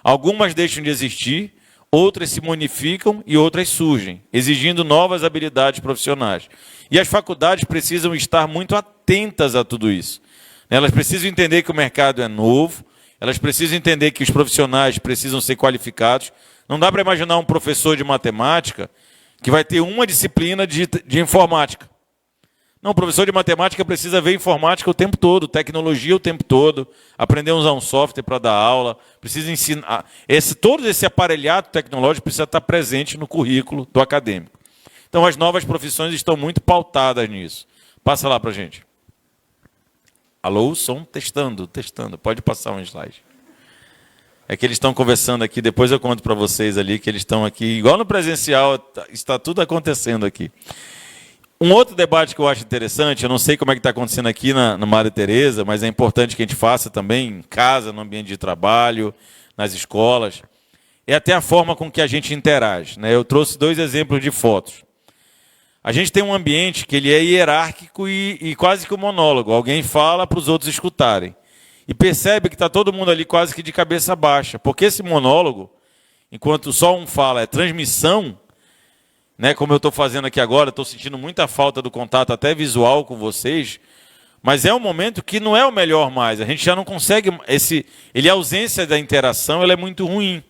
algumas deixam de existir, outras se modificam e outras surgem, exigindo novas habilidades profissionais. E as faculdades precisam estar muito atentas a tudo isso. Elas precisam entender que o mercado é novo, elas precisam entender que os profissionais precisam ser qualificados. Não dá para imaginar um professor de matemática que vai ter uma disciplina de informática. Não, o professor de matemática precisa ver informática o tempo todo, tecnologia o tempo todo, aprender a usar um software para dar aula, precisa ensinar. Todo esse aparelhado tecnológico precisa estar presente no currículo do acadêmico. Então, as novas profissões estão muito pautadas nisso. Passa lá para a gente. Alô, som, testando. Pode passar um slide. É que eles estão conversando aqui, depois eu conto para vocês ali que eles estão aqui, igual no presencial, está tudo acontecendo aqui. Um outro debate que eu acho interessante, eu não sei como é que está acontecendo aqui na Madre Teresa, mas é importante que a gente faça também em casa, no ambiente de trabalho, nas escolas. é até a forma com que a gente interage, né? Eu trouxe 2 exemplos de fotos. A gente tem um ambiente que ele é hierárquico e quase que um monólogo. Alguém fala para os outros escutarem. E percebe que está todo mundo ali quase que de cabeça baixa. Porque esse monólogo, enquanto só um fala, é transmissão, né? Como eu estou fazendo aqui agora, estou sentindo muita falta do contato até visual com vocês. Mas é um momento que não é o melhor mais. A gente já não consegue... a ausência da interação ela é muito ruim.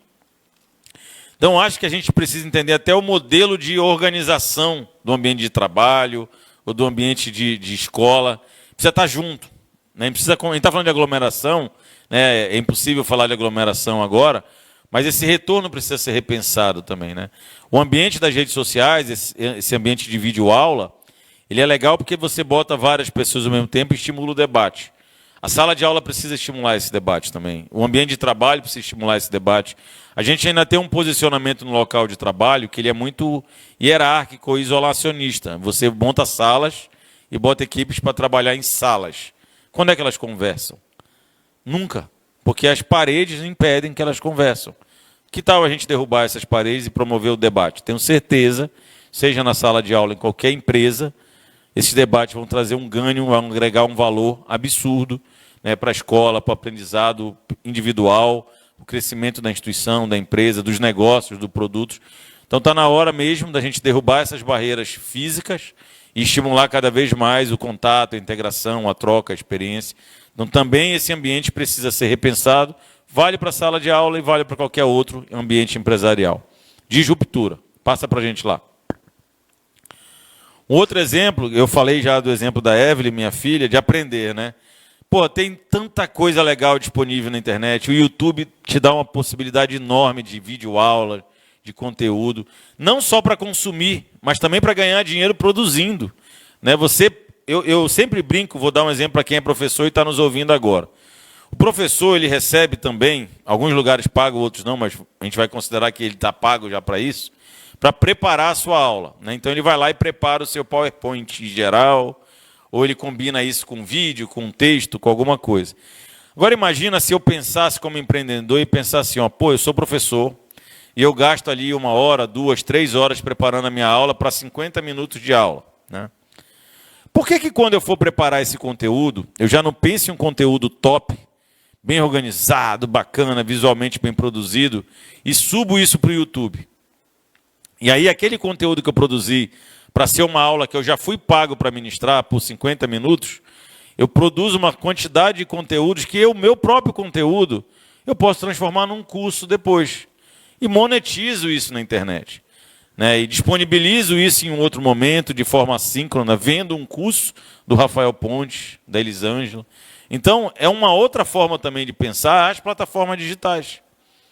Então, acho que a gente precisa entender até o modelo de organização do ambiente de trabalho ou do ambiente de escola. Precisa estar junto. Né? A gente está falando de aglomeração, né? É impossível falar de aglomeração agora, mas esse retorno precisa ser repensado também. Né? O ambiente das redes sociais, esse ambiente de videoaula, ele é legal porque você bota várias pessoas ao mesmo tempo e estimula o debate. A sala de aula precisa estimular esse debate também. O ambiente de trabalho precisa estimular esse debate. A gente ainda tem um posicionamento no local de trabalho que ele é muito hierárquico e isolacionista. Você monta salas e bota equipes para trabalhar em salas. Quando é que elas conversam? Nunca. Porque as paredes impedem que elas conversam. Que tal a gente derrubar essas paredes e promover o debate? Tenho certeza, seja na sala de aula, em qualquer empresa, esses debates vão trazer um ganho, vão agregar um valor absurdo, né, para a escola, para o aprendizado individual, o crescimento da instituição, da empresa, dos negócios, dos produtos. Então está na hora mesmo da gente derrubar essas barreiras físicas e estimular cada vez mais o contato, a integração, a troca, a experiência. Então também esse ambiente precisa ser repensado, vale para a sala de aula e vale para qualquer outro ambiente empresarial. Disruptura. Passa para a gente lá. Um outro exemplo, eu falei já do exemplo da Evelyn, minha filha, de aprender, né? Pô, tem tanta coisa legal disponível na internet. O YouTube te dá uma possibilidade enorme de videoaula, de conteúdo. Não só para consumir, mas também para ganhar dinheiro produzindo. Né? Eu sempre brinco, vou dar um exemplo para quem é professor e está nos ouvindo agora. O professor, ele recebe também, alguns lugares pagam, outros não, mas a gente vai considerar que ele está pago já para isso, para preparar a sua aula. Né? Então ele vai lá e prepara o seu PowerPoint em geral, ou ele combina isso com vídeo, com texto, com alguma coisa. Agora imagina se eu pensasse como empreendedor e pensasse assim, ó, pô, eu sou professor e eu gasto ali 1 hora, 2, 3 horas preparando a minha aula para 50 minutos de aula. Né? Por que quando eu for preparar esse conteúdo, eu já não penso em um conteúdo top, bem organizado, bacana, visualmente bem produzido, e subo isso para o YouTube? E aí aquele conteúdo que eu produzi para ser uma aula que eu já fui pago para ministrar por 50 minutos, eu produzo uma quantidade de conteúdos que o meu próprio conteúdo eu posso transformar num curso depois. E monetizo isso na internet. Né? E disponibilizo isso em um outro momento, de forma assíncrona, vendo um curso do Rafael Pontes, da Elisângela. Então, é uma outra forma também de pensar as plataformas digitais.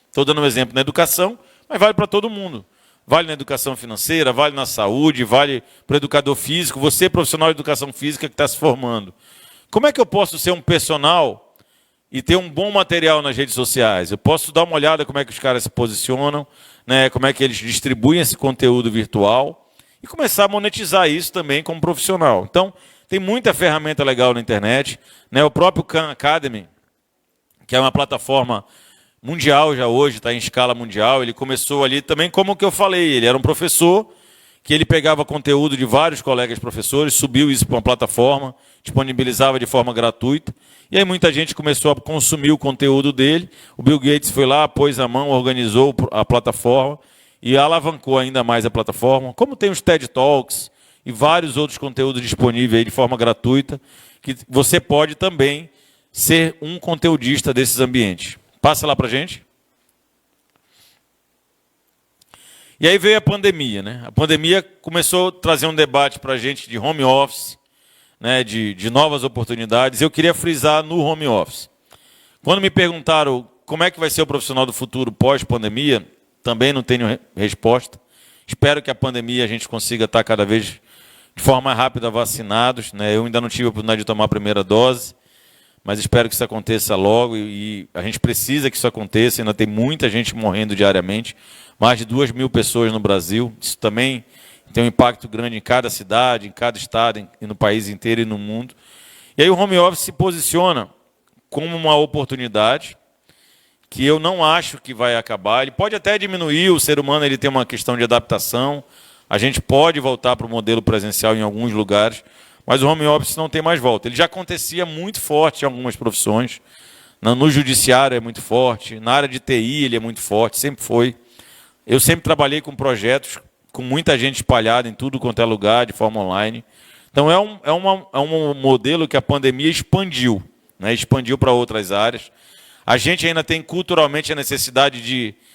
Estou dando um exemplo na educação, mas vale para todo mundo. Vale na educação financeira, vale na saúde, vale para o educador físico, você profissional de educação física que está se formando. Como é que eu posso ser um personal e ter um bom material nas redes sociais? Eu posso dar uma olhada como é que os caras se posicionam, né, como é que eles distribuem esse conteúdo virtual e começar a monetizar isso também como profissional. Então, tem muita ferramenta legal na internet. Né, o próprio Khan Academy, que é uma plataforma mundial já hoje, está em escala mundial. Ele começou ali também, como o que eu falei, ele era um professor que ele pegava conteúdo de vários colegas professores, subiu isso para uma plataforma, disponibilizava de forma gratuita, e aí muita gente começou a consumir o conteúdo dele. O Bill Gates foi lá, pôs a mão, organizou a plataforma e alavancou ainda mais a plataforma. Como tem os TED Talks e vários outros conteúdos disponíveis aí de forma gratuita, que você pode também ser um conteudista desses ambientes. Passa lá para a gente. E aí veio a pandemia. Né? A pandemia começou a trazer um debate para a gente de home office, né, de novas oportunidades. Eu queria frisar no home office. Quando me perguntaram como é que vai ser o profissional do futuro pós-pandemia, também não tenho resposta. Espero que a pandemia a gente consiga estar cada vez de forma mais rápida vacinados. Né? Eu ainda não tive a oportunidade de tomar a primeira dose, mas espero que isso aconteça logo e a gente precisa que isso aconteça. Ainda tem muita gente morrendo diariamente, mais de 2.000 pessoas no Brasil. Isso também tem um impacto grande em cada cidade, em cada estado, e no país inteiro e no mundo. E aí o home office se posiciona como uma oportunidade que eu não acho que vai acabar. Ele pode até diminuir, o ser humano ele tem uma questão de adaptação, a gente pode voltar para o modelo presencial em alguns lugares, mas o home office não tem mais volta. Ele já acontecia muito forte em algumas profissões, no judiciário é muito forte, na área de TI ele é muito forte, sempre foi. Eu sempre trabalhei com projetos com muita gente espalhada em tudo quanto é lugar, de forma online. Então é um modelo que a pandemia expandiu, né? Expandiu para outras áreas. A gente ainda tem culturalmente a necessidade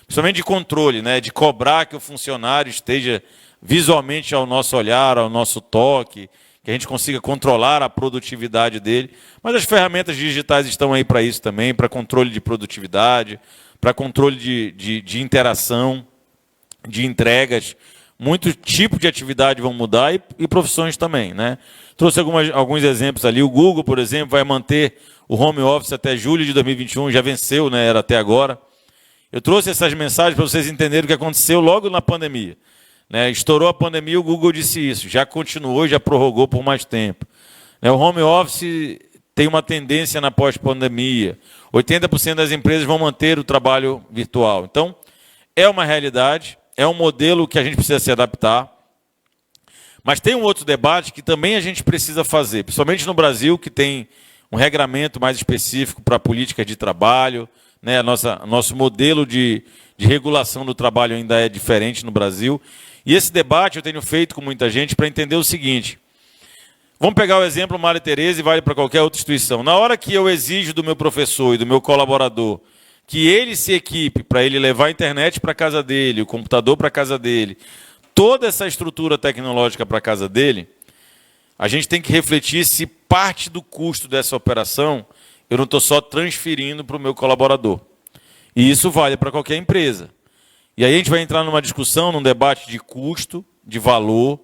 principalmente de controle, né? De cobrar que o funcionário esteja visualmente ao nosso olhar, ao nosso toque, que a gente consiga controlar a produtividade dele. Mas as ferramentas digitais estão aí para isso também, para controle de produtividade, para controle de interação, de entregas. Muitos tipos de atividade vão mudar e profissões também, né? Trouxe alguns exemplos ali. O Google, por exemplo, vai manter o home office até julho de 2021, já venceu, né? Era até agora. Eu trouxe essas mensagens para vocês entenderem o que aconteceu logo na pandemia, né? Estourou a pandemia, o Google disse isso, já continuou, já prorrogou por mais tempo. O home office tem uma tendência na pós-pandemia. 80% das empresas vão manter o trabalho virtual. Então, é uma realidade. É um modelo que a gente precisa se adaptar. Mas tem um outro debate que também a gente precisa fazer, principalmente no Brasil, que tem um regramento mais específico para políticas de trabalho, né? Nosso modelo de regulação do trabalho ainda é diferente no Brasil. E esse debate eu tenho feito com muita gente para entender o seguinte. Vamos pegar o exemplo Madre Teresa e vale para qualquer outra instituição. Na hora que eu exijo do meu professor e do meu colaborador que ele se equipe para ele levar a internet para a casa dele, o computador para a casa dele, toda essa estrutura tecnológica para a casa dele, a gente tem que refletir se parte do custo dessa operação eu não estou só transferindo para o meu colaborador. E isso vale para qualquer empresa. E aí a gente vai entrar numa discussão, num debate de custo, de valor,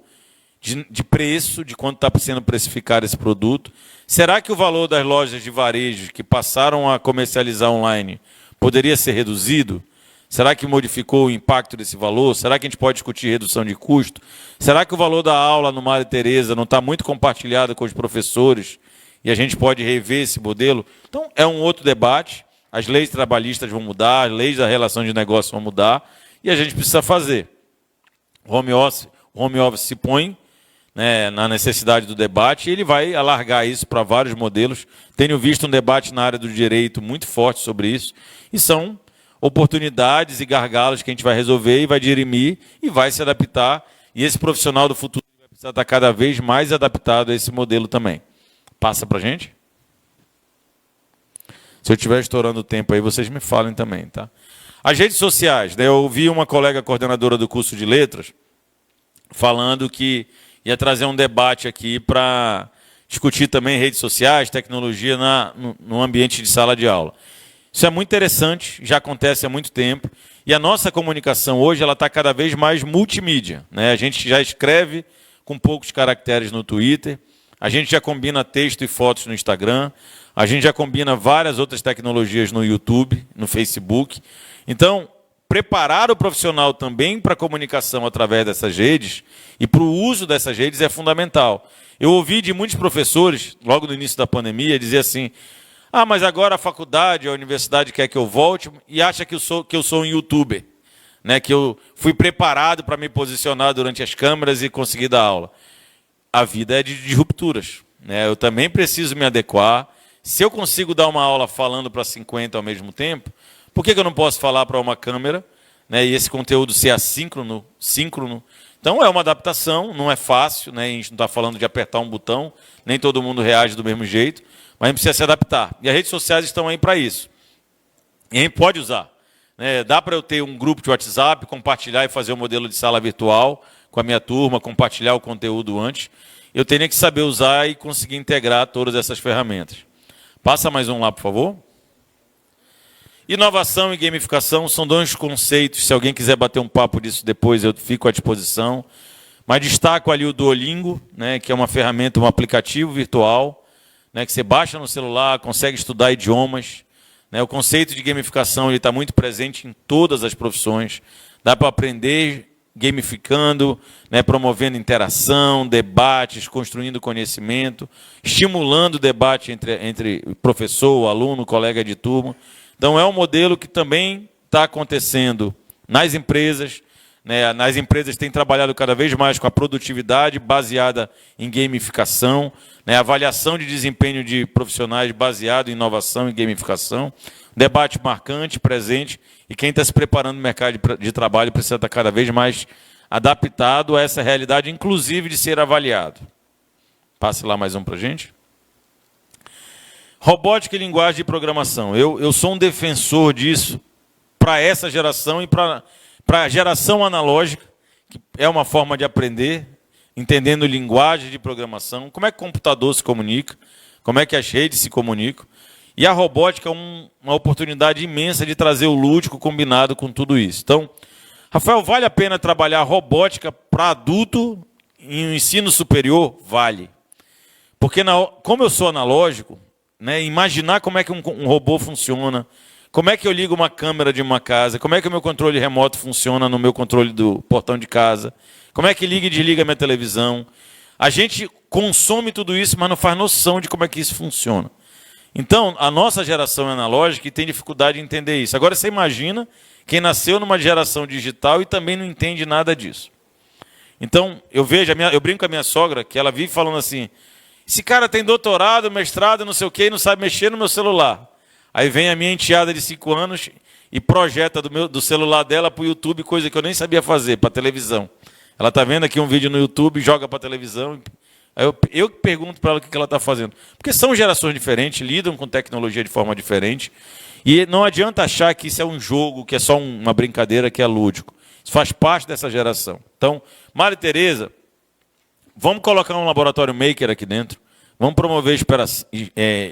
de preço, de quanto está sendo precificado esse produto. Será que o valor das lojas de varejo que passaram a comercializar online poderia ser reduzido? Será que modificou o impacto desse valor? Será que a gente pode discutir redução de custo? Será que o valor da aula no Madre Teresa não está muito compartilhado com os professores e a gente pode rever esse modelo? Então, é um outro debate. As leis trabalhistas vão mudar, as leis da relação de negócio vão mudar e a gente precisa fazer. O home office se põe, né, na necessidade do debate, e ele vai alargar isso para vários modelos. Tenho visto um debate na área do direito muito forte sobre isso, e são oportunidades e gargalos que a gente vai resolver e vai dirimir e vai se adaptar, e esse profissional do futuro vai precisar estar cada vez mais adaptado a esse modelo também. Passa para a gente? Se eu estiver estourando o tempo aí, vocês me falem também, tá? As redes sociais, né? Eu ouvi uma colega coordenadora do curso de letras falando que ia trazer um debate aqui para discutir também redes sociais, tecnologia no ambiente de sala de aula. Isso é muito interessante, já acontece há muito tempo. E a nossa comunicação hoje está cada vez mais multimídia, né? A gente já escreve com poucos caracteres no Twitter, a gente já combina texto e fotos no Instagram, a gente já combina várias outras tecnologias no YouTube, no Facebook. Então, preparar o profissional também para a comunicação através dessas redes e para o uso dessas redes é fundamental. Eu ouvi de muitos professores, logo no início da pandemia, dizer assim, mas agora a faculdade, a universidade quer que eu volte e acha que eu sou um youtuber, né? Que eu fui preparado para me posicionar durante as câmeras e conseguir dar aula. A vida é de rupturas, né? Eu também preciso me adequar. Se eu consigo dar uma aula falando para 50 ao mesmo tempo, por que eu não posso falar para uma câmera, né, e esse conteúdo ser assíncrono, síncrono? Então é uma adaptação, não é fácil, né, a gente não está falando de apertar um botão, nem todo mundo reage do mesmo jeito, mas a gente precisa se adaptar. E as redes sociais estão aí para isso. E a gente pode usar. Né, dá para eu ter um grupo de WhatsApp, compartilhar e fazer um modelo de sala virtual com a minha turma, compartilhar o conteúdo antes. Eu teria que saber usar e conseguir integrar todas essas ferramentas. Passa mais um lá, por favor. Inovação e gamificação são dois conceitos. Se alguém quiser bater um papo disso depois, eu fico à disposição. Mas destaco ali o Duolingo, né, que é uma ferramenta, um aplicativo virtual, né, que você baixa no celular, consegue estudar idiomas. Né, o conceito de gamificação está muito presente em todas as profissões. Dá para aprender gamificando, né, promovendo interação, debates, construindo conhecimento, estimulando o debate entre professor, aluno, colega de turma. Então, é um modelo que também está acontecendo nas empresas, né? Nas empresas têm trabalhado cada vez mais com a produtividade baseada em gamificação, né? Avaliação de desempenho de profissionais baseado em inovação e gamificação. Debate marcante, presente, e quem está se preparando no mercado de trabalho precisa estar cada vez mais adaptado a essa realidade, inclusive de ser avaliado. Passe lá mais um para a gente. Robótica e linguagem de programação. Eu sou um defensor disso para essa geração e para a geração analógica, que é uma forma de aprender, entendendo linguagem de programação, como é que o computador se comunica, como é que as redes se comunicam. E a robótica é uma oportunidade imensa de trazer o lúdico combinado com tudo isso. Então, Rafael, vale a pena trabalhar robótica para adulto em um ensino superior? Vale. Porque, como eu sou analógico, né, imaginar como é que um robô funciona, como é que eu ligo uma câmera de uma casa, como é que o meu controle remoto funciona no meu controle do portão de casa, como é que liga e desliga a minha televisão. A gente consome tudo isso, mas não faz noção de como é que isso funciona. Então, a nossa geração é analógica e tem dificuldade de entender isso. Agora, você imagina quem nasceu numa geração digital e também não entende nada disso. Então, eu brinco com a minha sogra, que ela vive falando assim, esse cara tem doutorado, mestrado, não sei o quê, e não sabe mexer no meu celular. Aí vem a minha enteada de 5 anos e projeta do celular dela para o YouTube, coisa que eu nem sabia fazer, para a televisão. Ela está vendo aqui um vídeo no YouTube, joga para a televisão. Aí eu pergunto para ela o que ela está fazendo. Porque são gerações diferentes, lidam com tecnologia de forma diferente. E não adianta achar que isso é um jogo, que é só uma brincadeira, que é lúdico. Isso faz parte dessa geração. Então, Maria Tereza, vamos colocar um laboratório maker aqui dentro. Vamos promover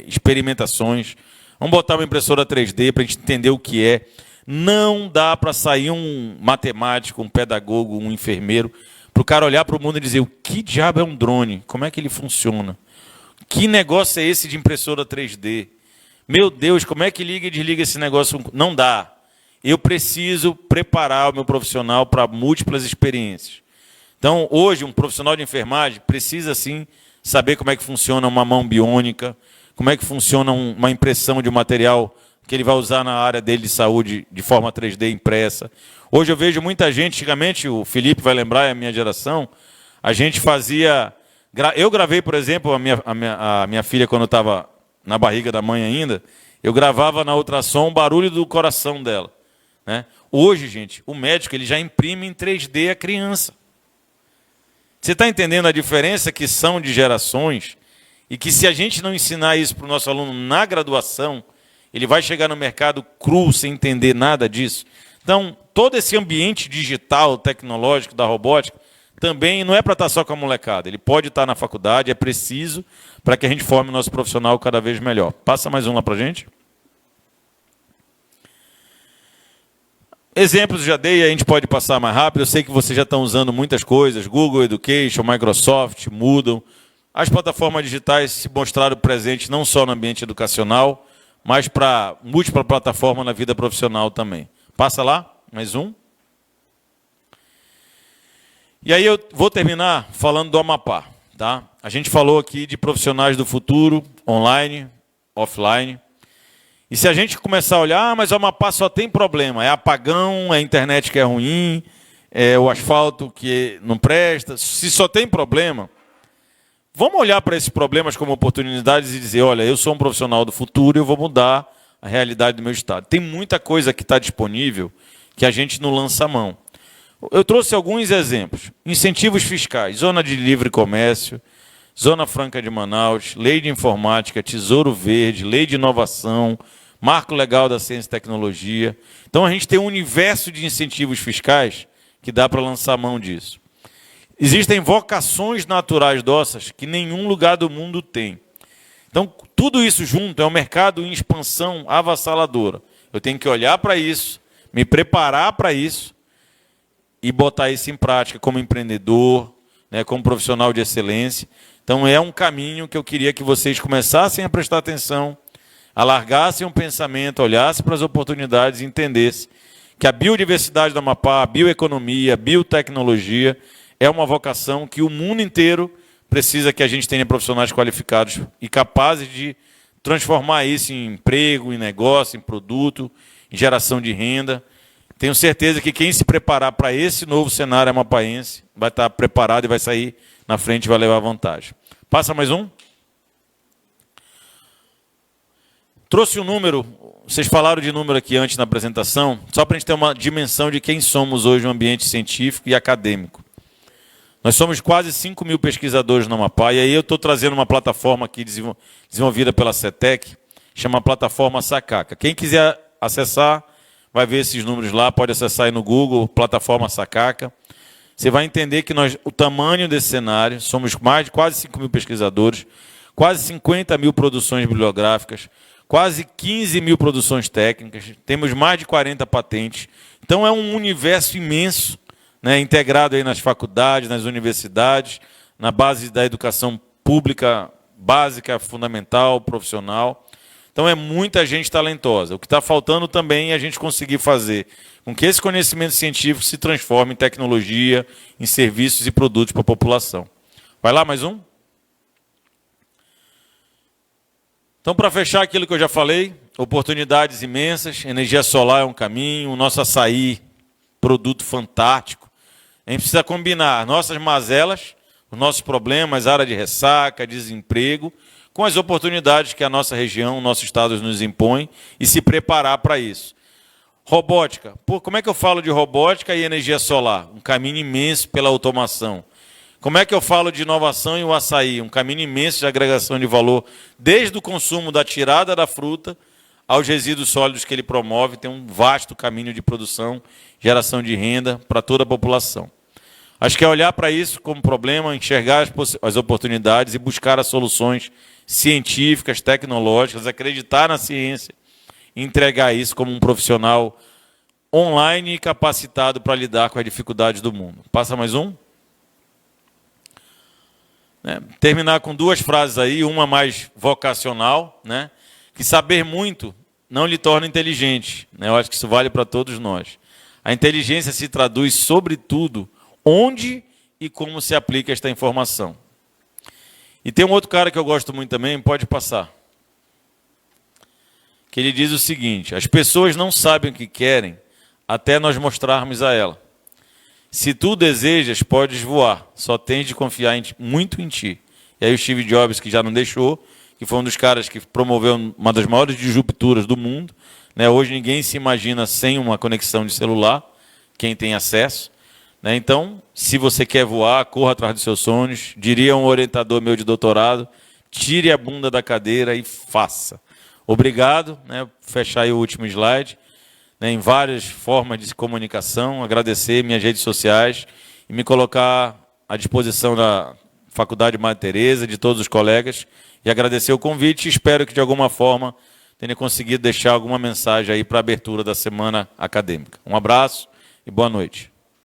experimentações. Vamos botar uma impressora 3D para a gente entender o que é. Não dá para sair um matemático, um pedagogo, um enfermeiro, para o cara olhar para o mundo e dizer, o que diabo é um drone? Como é que ele funciona? Que negócio é esse de impressora 3D? Meu Deus, como é que liga e desliga esse negócio? Não dá. Eu preciso preparar o meu profissional para múltiplas experiências. Então, hoje, um profissional de enfermagem precisa, sim, saber como é que funciona uma mão biônica, como é que funciona uma impressão de um material que ele vai usar na área dele de saúde de forma 3D impressa. Hoje eu vejo muita gente, antigamente, o Felipe vai lembrar, é a minha geração, a gente fazia... Eu gravei, por exemplo, a minha filha, quando estava na barriga da mãe ainda, eu gravava na ultrassom o barulho do coração dela. Né? Hoje, gente, o médico ele já imprime em 3D a criança. Você está entendendo a diferença que são de gerações? E que se a gente não ensinar isso para o nosso aluno na graduação, ele vai chegar no mercado cru, sem entender nada disso. Então, todo esse ambiente digital, tecnológico da robótica, também não é para estar só com a molecada. Ele pode estar na faculdade, é preciso para que a gente forme o nosso profissional cada vez melhor. Passa mais um lá para a gente. Exemplos já dei, a gente pode passar mais rápido. Eu sei que vocês já estão usando muitas coisas, Google Education, Microsoft, Moodle. As plataformas digitais se mostraram presentes não só no ambiente educacional, mas para múltipla plataforma na vida profissional também. Passa lá, mais um. E aí eu vou terminar falando do Amapá. Tá? A gente falou aqui de profissionais do futuro, online, offline. E se a gente começar a olhar, mas o Amapá só tem problema. É apagão, é a internet que é ruim, é o asfalto que não presta. Se só tem problema, vamos olhar para esses problemas como oportunidades e dizer, olha, eu sou um profissional do futuro e eu vou mudar a realidade do meu estado. Tem muita coisa que está disponível que a gente não lança a mão. Eu trouxe alguns exemplos. Incentivos fiscais, Zona de Livre Comércio, Zona Franca de Manaus, Lei de Informática, Tesouro Verde, Lei de Inovação, Marco Legal da Ciência e Tecnologia. Então a gente tem um universo de incentivos fiscais que dá para lançar a mão disso. Existem vocações naturais nossas que nenhum lugar do mundo tem. Então, tudo isso junto é um mercado em expansão avassaladora. Eu tenho que olhar para isso, me preparar para isso e botar isso em prática como empreendedor, né, como profissional de excelência. Então, é um caminho que eu queria que vocês começassem a prestar atenção, alargassem o pensamento, olhassem para as oportunidades e entendessem que a biodiversidade do Amapá, a bioeconomia, a biotecnologia é uma vocação que o mundo inteiro precisa que a gente tenha profissionais qualificados e capazes de transformar isso em emprego, em negócio, em produto, em geração de renda. Tenho certeza que quem se preparar para esse novo cenário amapaense vai estar preparado e vai sair na frente e vai levar vantagem. Passa mais um. Trouxe um número, vocês falaram de número aqui antes na apresentação, só para a gente ter uma dimensão de quem somos hoje no ambiente científico e acadêmico. Nós somos quase 5 mil pesquisadores no Amapá, e aí eu estou trazendo uma plataforma aqui desenvolvida pela CETEC, chama Plataforma Sacaca. Quem quiser acessar, vai ver esses números lá, pode acessar aí no Google, Plataforma Sacaca. Você vai entender que o tamanho desse cenário, somos mais de quase 5 mil pesquisadores, quase 50 mil produções bibliográficas, quase 15 mil produções técnicas, temos mais de 40 patentes. Então é um universo imenso, né, integrado aí nas faculdades, nas universidades, na base da educação pública, básica, fundamental, profissional. Então é muita gente talentosa. O que está faltando também é a gente conseguir fazer com que esse conhecimento científico se transforme em tecnologia, em serviços e produtos para a população. Vai lá, mais um? Então, para fechar aquilo que eu já falei, oportunidades imensas, energia solar é um caminho, o nosso açaí, produto fantástico. A gente precisa combinar nossas mazelas, os nossos problemas, área de ressaca, desemprego, com as oportunidades que a nossa região, o nosso estado nos impõe e se preparar para isso. Robótica. Pô, como é que eu falo de robótica e energia solar? Um caminho imenso pela automação. Como é que eu falo de inovação e o açaí? Um caminho imenso de agregação de valor, desde o consumo da tirada da fruta aos resíduos sólidos que ele promove, tem um vasto caminho de produção, geração de renda para toda a população. Acho que é olhar para isso como problema, enxergar as oportunidades e buscar as soluções científicas, tecnológicas, acreditar na ciência e entregar isso como um profissional online e capacitado para lidar com as dificuldades do mundo. Passa mais um. Terminar com duas frases aí, uma mais vocacional, né? Que saber muito não lhe torna inteligente, né? Eu acho que isso vale para todos nós. A inteligência se traduz, sobretudo, onde e como se aplica esta informação. E tem um outro cara que eu gosto muito também, pode passar, que ele diz o seguinte: as pessoas não sabem o que querem até nós mostrarmos a ela. Se tu desejas, podes voar, só tens de confiar muito em ti. E aí o Steve Jobs, que já não deixou, que foi um dos caras que promoveu uma das maiores disrupturas do mundo, né? Hoje ninguém se imagina sem uma conexão de celular, quem tem acesso, né? Então, se você quer voar, corra atrás dos seus sonhos. Diria um orientador meu de doutorado, tire a bunda da cadeira e faça. Obrigado, né? Fechar aí o último slide. Em várias formas de comunicação, agradecer minhas redes sociais e me colocar à disposição da Faculdade Madre Teresa, de todos os colegas, e agradecer o convite e espero que de alguma forma tenha conseguido deixar alguma mensagem aí para a abertura da semana acadêmica. Um abraço e boa noite.